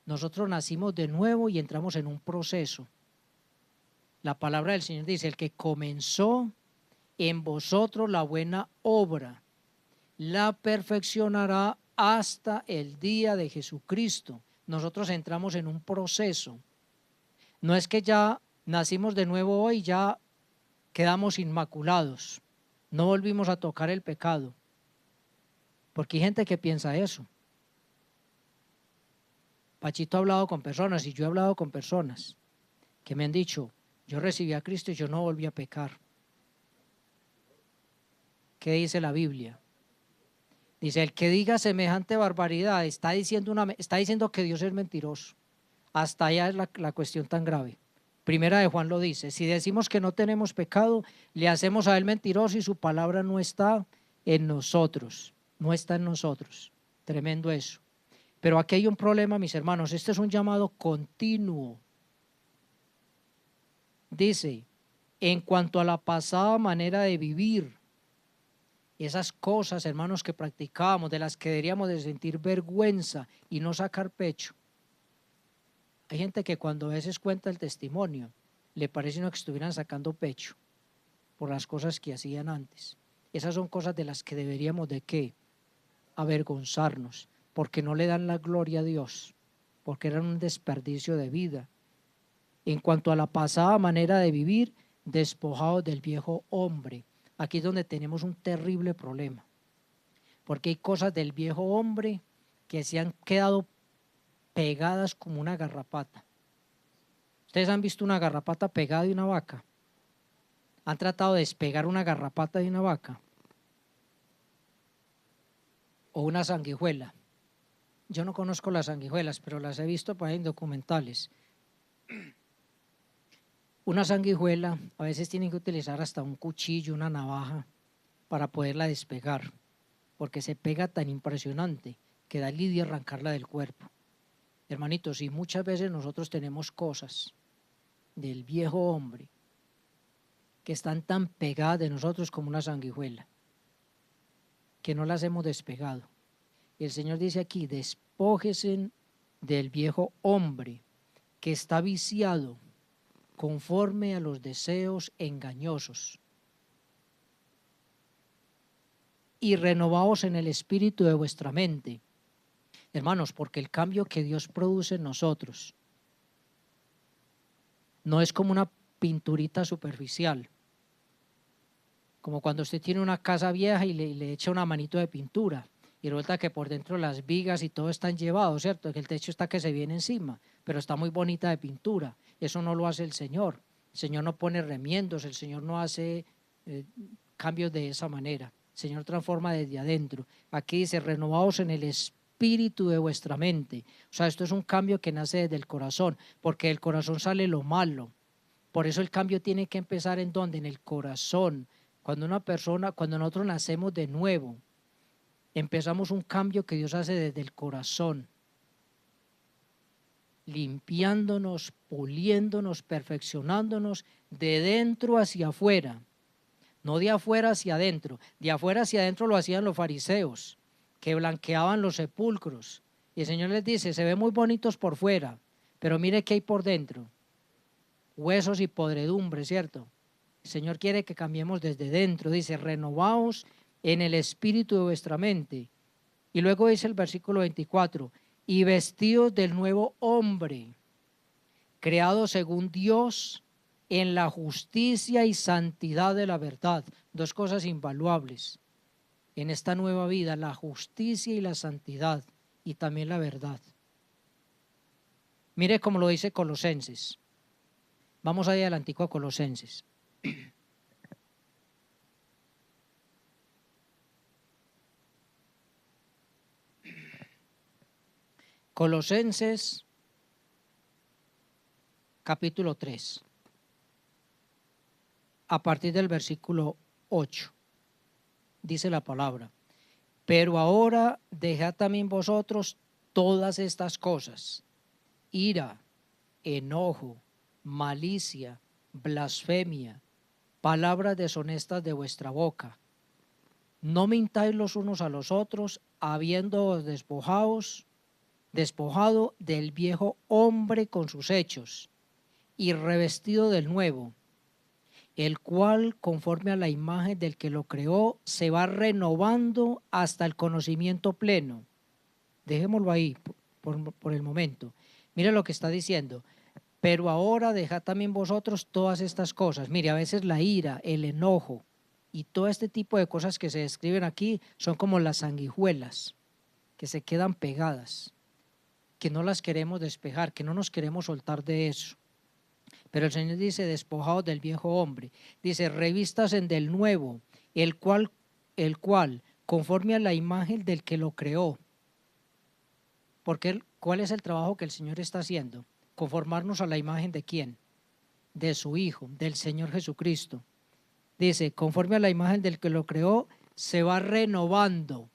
Nosotros nacimos de nuevo y entramos en un proceso. La palabra del Señor dice: el que comenzó en vosotros la buena obra, la perfeccionará hasta el día de Jesucristo. Nosotros entramos en un proceso. No es que ya nacimos de nuevo hoy, ya quedamos inmaculados, no volvimos a tocar el pecado, porque hay gente que piensa eso. Pachito ha hablado con personas y yo he hablado con personas que me han dicho: yo recibí a Cristo y yo no volví a pecar. ¿Qué dice la Biblia? Dice: el que diga semejante barbaridad está diciendo que Dios es mentiroso. Hasta allá es la cuestión tan grave. Primera de Juan lo dice: si decimos que no tenemos pecado, le hacemos a él mentiroso y su palabra no está en nosotros. No está en nosotros. Tremendo eso. Pero aquí hay un problema, mis hermanos. Este es un llamado continuo. Dice: en cuanto a la pasada manera de vivir, esas cosas, hermanos, que practicábamos, de las que deberíamos de sentir vergüenza y no sacar pecho. Hay gente que cuando a veces cuenta el testimonio, le parece uno que estuvieran sacando pecho por las cosas que hacían antes. Esas son cosas de las que deberíamos de ¿qué? Avergonzarnos, porque no le dan la gloria a Dios, porque eran un desperdicio de vida. En cuanto a la pasada manera de vivir, despojados del viejo hombre. Aquí es donde tenemos un terrible problema, porque hay cosas del viejo hombre que se han quedado pegadas como una garrapata. ¿Ustedes han visto una garrapata pegada de una vaca? ¿Han tratado de despegar una garrapata de una vaca? ¿O una sanguijuela? Yo no conozco las sanguijuelas, pero las he visto por ahí en documentales. Una sanguijuela a veces tienen que utilizar hasta un cuchillo, una navaja, para poderla despegar, porque se pega tan impresionante que da lidia arrancarla del cuerpo. Hermanitos, y muchas veces nosotros tenemos cosas del viejo hombre que están tan pegadas de nosotros como una sanguijuela, que no las hemos despegado. Y el Señor dice aquí, despójese del viejo hombre que está viciado conforme a los deseos engañosos y renovaos en el espíritu de vuestra mente. Hermanos, porque el cambio que Dios produce en nosotros no es como una pinturita superficial, como cuando usted tiene una casa vieja y le echa una manito de pintura y resulta que por dentro las vigas y todo están llevados, ¿cierto? Que el techo está que se viene encima, pero está muy bonita de pintura. Eso no lo hace el Señor. El Señor no pone remiendos, el Señor no hace cambios de esa manera. El Señor transforma desde adentro. Aquí dice, renovaos en el espíritu de vuestra mente. O sea, esto es un cambio que nace desde el corazón, porque del corazón sale lo malo. Por eso el cambio tiene que empezar ¿en dónde? En el corazón. Cuando nosotros nacemos de nuevo, empezamos un cambio que Dios hace desde el corazón, limpiándonos, puliéndonos, perfeccionándonos de dentro hacia afuera, no de afuera hacia adentro. De afuera hacia adentro lo hacían los fariseos, que blanqueaban los sepulcros. Y el Señor les dice, se ven muy bonitos por fuera, pero mire qué hay por dentro, huesos y podredumbre, ¿cierto? El Señor quiere que cambiemos desde dentro. Dice, renovaos en el espíritu de vuestra mente. Y luego dice el versículo 24, y vestidos del nuevo hombre, creado según Dios en la justicia y santidad de la verdad. Dos cosas invaluables en esta nueva vida, la justicia y la santidad, y también la verdad. Mire cómo lo dice Colosenses. Vamos ahí adelantico a Colosenses. Colosenses capítulo 3, a partir del versículo 8, dice la palabra, pero ahora dejad también vosotros todas estas cosas, ira, enojo, malicia, blasfemia, palabras deshonestas de vuestra boca. No mintáis los unos a los otros, habiéndoos despojado del viejo hombre con sus hechos y revestido del nuevo, el cual, conforme a la imagen del que lo creó, se va renovando hasta el conocimiento pleno. Dejémoslo ahí por el momento. Mire lo que está diciendo. Pero ahora dejad también vosotros todas estas cosas. Mire, a veces la ira, el enojo y todo este tipo de cosas que se describen aquí son como las sanguijuelas que se quedan pegadas, que no las queremos despejar, que no nos queremos soltar de eso. Pero el Señor dice, despojados del viejo hombre. Dice, revistas en del nuevo, el cual, conforme a la imagen del que lo creó. Porque ¿cuál es el trabajo que el Señor está haciendo? Conformarnos a la imagen de ¿quién? De su Hijo, del Señor Jesucristo. Dice, conforme a la imagen del que lo creó, se va renovando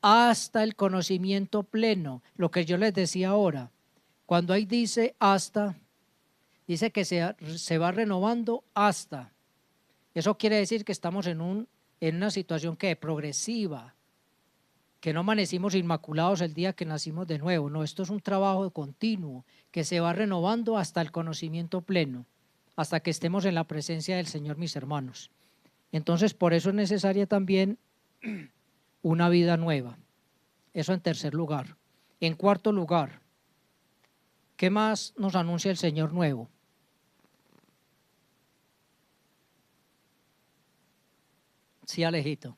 hasta el conocimiento pleno. Lo que yo les decía ahora, cuando ahí dice hasta, dice que se va renovando hasta. Eso quiere decir que estamos en una situación que es progresiva, que no amanecimos inmaculados el día que nacimos de nuevo. No, esto es un trabajo continuo que se va renovando hasta el conocimiento pleno, hasta que estemos en la presencia del Señor, mis hermanos. Entonces, por eso es necesaria también una vida nueva. Eso en tercer lugar. En cuarto lugar, ¿qué más nos anuncia el Señor nuevo? Sí, Alejito,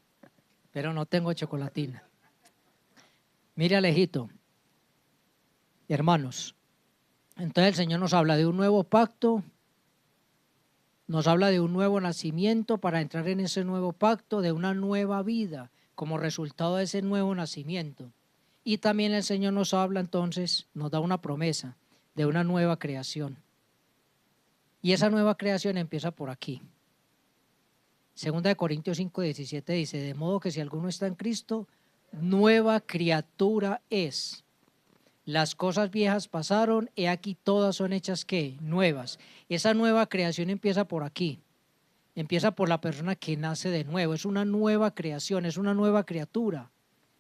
pero no tengo chocolatina. Mire, Alejito, hermanos, entonces el Señor nos habla de un nuevo pacto, nos habla de un nuevo nacimiento para entrar en ese nuevo pacto, de una nueva vida como resultado de ese nuevo nacimiento. Y también el Señor nos habla entonces, nos da una promesa de una nueva creación. Y esa nueva creación empieza por aquí. Segunda de Corintios 5:17 dice, de modo que si alguno está en Cristo, nueva criatura es. Las cosas viejas pasaron, he aquí todas son hechas ¿qué? Nuevas. Esa nueva creación empieza por aquí. Empieza por la persona que nace de nuevo. Es una nueva creación, es una nueva criatura.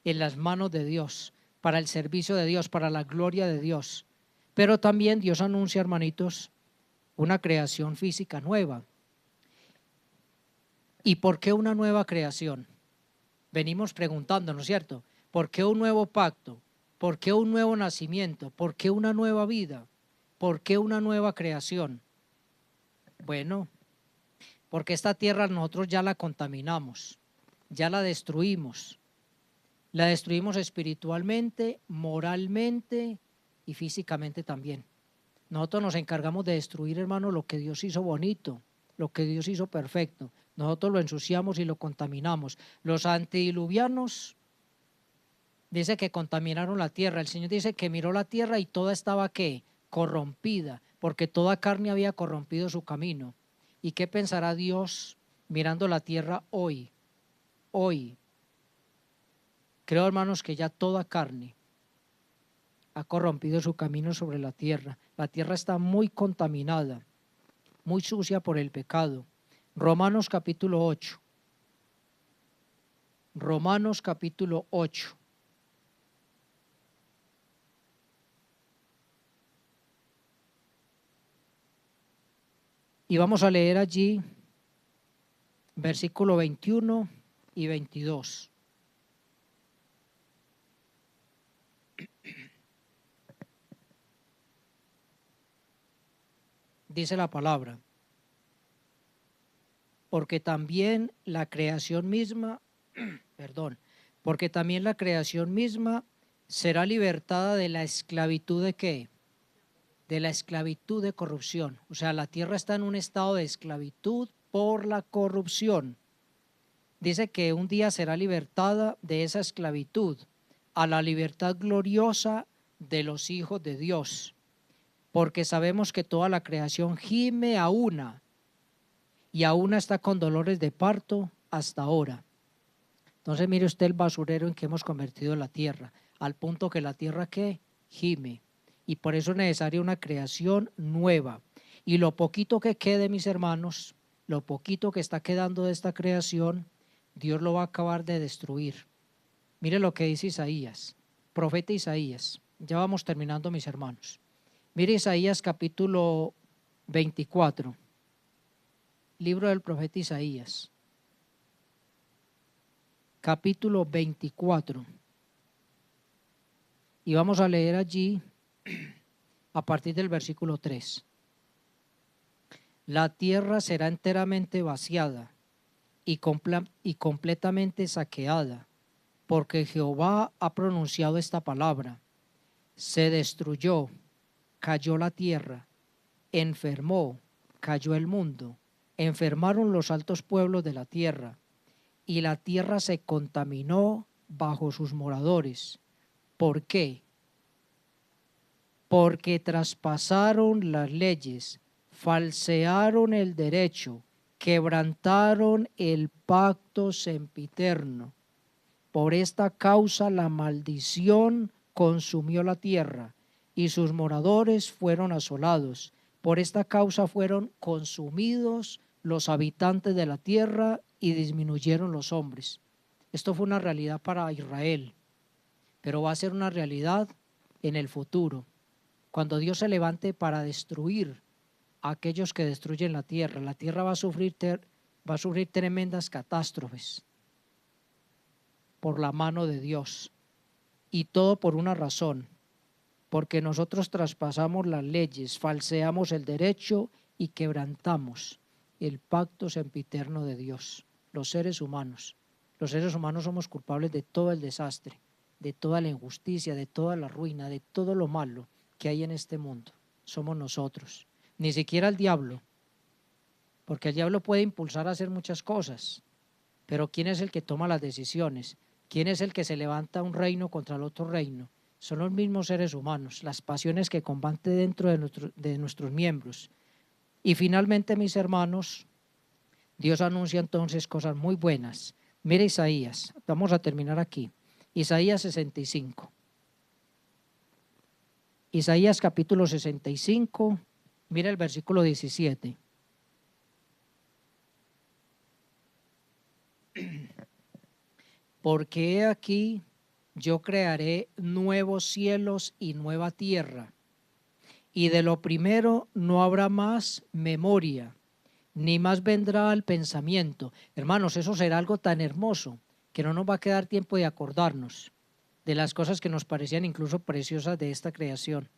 en las manos de Dios, para el servicio de Dios, para la gloria de Dios. Pero también Dios anuncia, hermanitos, una creación física nueva. ¿Y por qué una nueva creación? Venimos preguntándonos, ¿cierto? ¿Por qué un nuevo pacto? ¿Por qué un nuevo nacimiento? ¿Por qué una nueva vida? ¿Por qué una nueva creación? Bueno, porque esta tierra nosotros ya la contaminamos, ya la destruimos. La destruimos espiritualmente, moralmente y físicamente también. Nosotros nos encargamos de destruir, hermano, lo que Dios hizo bonito, lo que Dios hizo perfecto. Nosotros lo ensuciamos y lo contaminamos. Los antediluvianos dice que contaminaron la tierra. El Señor dice que miró la tierra y toda estaba ¿qué? Corrompida, porque toda carne había corrompido su camino. ¿Y qué pensará Dios mirando la tierra hoy? Hoy. Creo, hermanos, que ya toda carne ha corrompido su camino sobre la tierra. La tierra está muy contaminada, muy sucia por el pecado. Romanos capítulo 8. Romanos capítulo 8. Y vamos a leer allí versículo 21 y 22. Dice la palabra: porque también la creación misma, porque también la creación misma será libertada de la esclavitud de ¿qué? De la esclavitud de corrupción. O sea, la tierra está en un estado de esclavitud por la corrupción. Dice que un día será libertada de esa esclavitud a la libertad gloriosa de los hijos de Dios, porque sabemos que toda la creación gime a una, y a una está con dolores de parto hasta ahora. Entonces mire usted el basurero en que hemos convertido la tierra, al punto que la tierra ¿qué? Gime. Y por eso es necesaria una creación nueva. Y lo poquito que quede, mis hermanos, lo poquito que está quedando de esta creación, Dios lo va a acabar de destruir. Mire lo que dice Isaías, profeta Isaías. Ya vamos terminando, mis hermanos. Mire Isaías capítulo 24, libro del profeta Isaías, capítulo 24. Y vamos a leer allí a partir del versículo 3. La tierra será enteramente vaciada y completamente saqueada, porque Jehová ha pronunciado esta palabra. Se destruyó, cayó la tierra, enfermó, cayó el mundo, enfermaron los altos pueblos de la tierra, y la tierra se contaminó bajo sus moradores. ¿Por qué? Porque traspasaron las leyes, falsearon el derecho, quebrantaron el pacto sempiterno. Por esta causa la maldición consumió la tierra y sus moradores fueron asolados. Por esta causa fueron consumidos los habitantes de la tierra y disminuyeron los hombres. Esto fue una realidad para Israel, pero va a ser una realidad en el futuro, cuando Dios se levante para destruir a aquellos que destruyen la tierra va a sufrir tremendas catástrofes por la mano de Dios, y todo por una razón, porque nosotros traspasamos las leyes, falseamos el derecho y quebrantamos el pacto sempiterno de Dios. Los seres humanos somos culpables de todo el desastre, de toda la injusticia, de toda la ruina, de todo lo malo que hay en este mundo. Somos nosotros, ni siquiera el diablo, porque el diablo puede impulsar a hacer muchas cosas, pero ¿quién es el que toma las decisiones? ¿Quién es el que se levanta un reino contra el otro reino? Son los mismos seres humanos, las pasiones que combaten dentro de nuestros miembros. Y finalmente, mis hermanos, Dios anuncia entonces cosas muy buenas. Mire Isaías, vamos a terminar aquí. Isaías 65. Isaías capítulo 65, mira el versículo 17. Porque he aquí yo crearé nuevos cielos y nueva tierra, y de lo primero no habrá más memoria, ni más vendrá al pensamiento. Hermanos, eso será algo tan hermoso que no nos va a quedar tiempo de acordarnos de las cosas que nos parecían incluso preciosas de esta creación.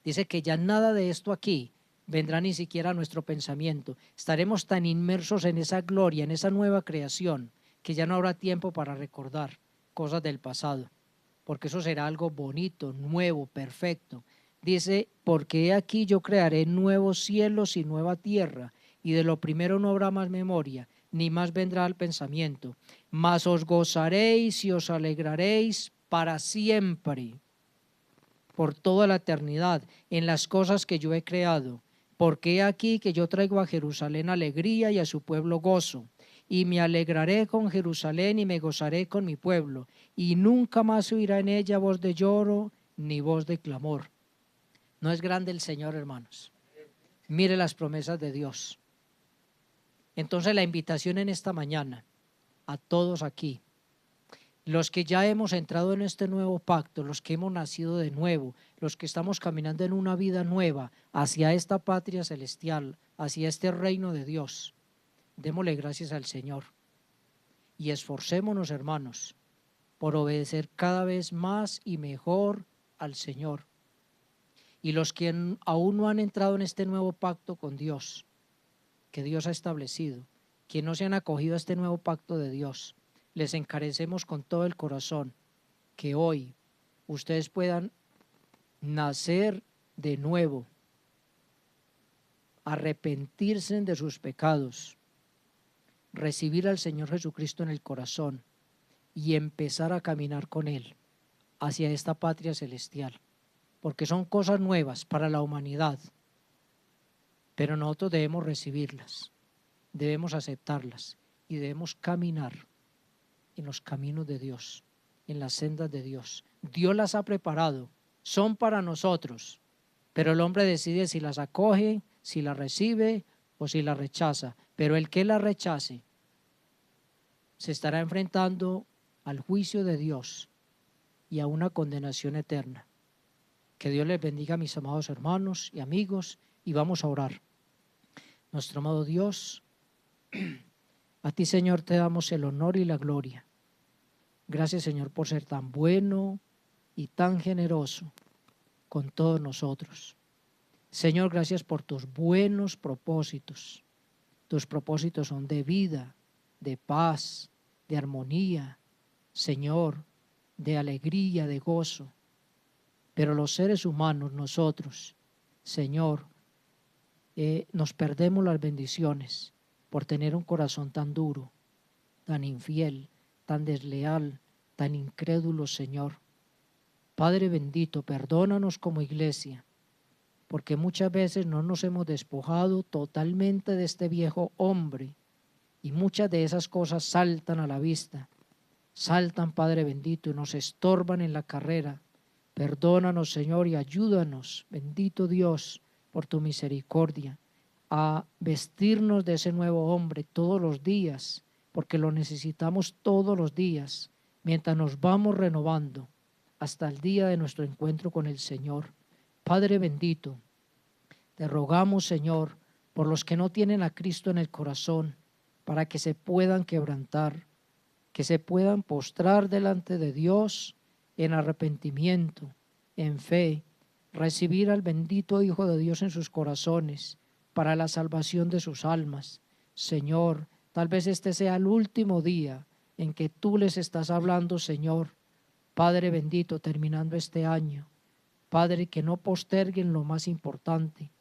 Dice que ya nada de esto aquí vendrá ni siquiera a nuestro pensamiento. Estaremos tan inmersos en esa gloria, en esa nueva creación, que ya no habrá tiempo para recordar cosas del pasado, porque eso será algo bonito, nuevo, perfecto. Dice, porque he aquí yo crearé nuevos cielos y nueva tierra, y de lo primero no habrá más memoria, ni más vendrá al pensamiento, mas os gozaréis y os alegraréis para siempre, por toda la eternidad, en las cosas que yo he creado. Porque he aquí que yo traigo a Jerusalén alegría y a su pueblo gozo, y me alegraré con Jerusalén y me gozaré con mi pueblo, y nunca más oirá en ella voz de lloro ni voz de clamor. ¿No es grande el Señor, hermanos? Mire las promesas de Dios. Entonces la invitación en esta mañana a todos aquí, los que ya hemos entrado en este nuevo pacto, los que hemos nacido de nuevo, los que estamos caminando en una vida nueva hacia esta patria celestial, hacia este reino de Dios, démosle gracias al Señor y esforcémonos, hermanos, por obedecer cada vez más y mejor al Señor. Y los que aún no han entrado en este nuevo pacto con Dios, que Dios ha establecido, que no se han acogido a este nuevo pacto de Dios, les encarecemos con todo el corazón que hoy ustedes puedan nacer de nuevo, arrepentirse de sus pecados, recibir al Señor Jesucristo en el corazón y empezar a caminar con Él hacia esta patria celestial, porque son cosas nuevas para la humanidad, pero nosotros debemos recibirlas, debemos aceptarlas y debemos caminar en los caminos de Dios, en las sendas de Dios. Dios las ha preparado, son para nosotros, pero el hombre decide si las acoge, si las recibe o si las rechaza. Pero el que las rechace se estará enfrentando al juicio de Dios y a una condenación eterna. Que Dios les bendiga, mis amados hermanos y amigos, y vamos a orar. Nuestro amado Dios, a ti, Señor, te damos el honor y la gloria. Gracias, Señor, por ser tan bueno y tan generoso con todos nosotros. Señor, gracias por tus buenos propósitos. Tus propósitos son de vida, de paz, de armonía, Señor, de alegría, de gozo. Pero los seres humanos, nosotros, Señor, nos perdemos las bendiciones por tener un corazón tan duro, tan infiel, tan desleal, tan incrédulo, Señor. Padre bendito, perdónanos como iglesia, porque muchas veces no nos hemos despojado totalmente de este viejo hombre y muchas de esas cosas saltan a la vista, saltan, Padre bendito, y nos estorban en la carrera. Perdónanos, Señor, y ayúdanos, bendito Dios, por tu misericordia, a vestirnos de ese nuevo hombre todos los días, porque lo necesitamos todos los días, mientras nos vamos renovando hasta el día de nuestro encuentro con el Señor. Padre bendito, te rogamos, Señor, por los que no tienen a Cristo en el corazón, para que se puedan quebrantar, que se puedan postrar delante de Dios en arrepentimiento, en fe, recibir al bendito Hijo de Dios en sus corazones para la salvación de sus almas. Señor, tal vez este sea el último día en que tú les estás hablando, Señor. Padre bendito, terminando este año, Padre, que no posterguen lo más importante,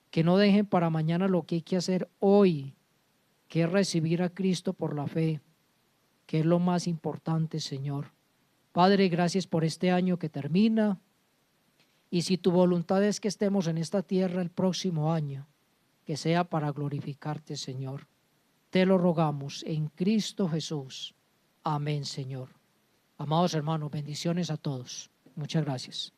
que no dejen para mañana lo que hay que hacer hoy, que es recibir a Cristo por la fe, que es lo más importante, Señor. Padre, gracias por este año que termina, y si tu voluntad es que estemos en esta tierra el próximo año, que sea para glorificarte, Señor. Te lo rogamos en Cristo Jesús. Amén, Señor. Amados hermanos, bendiciones a todos. Muchas gracias.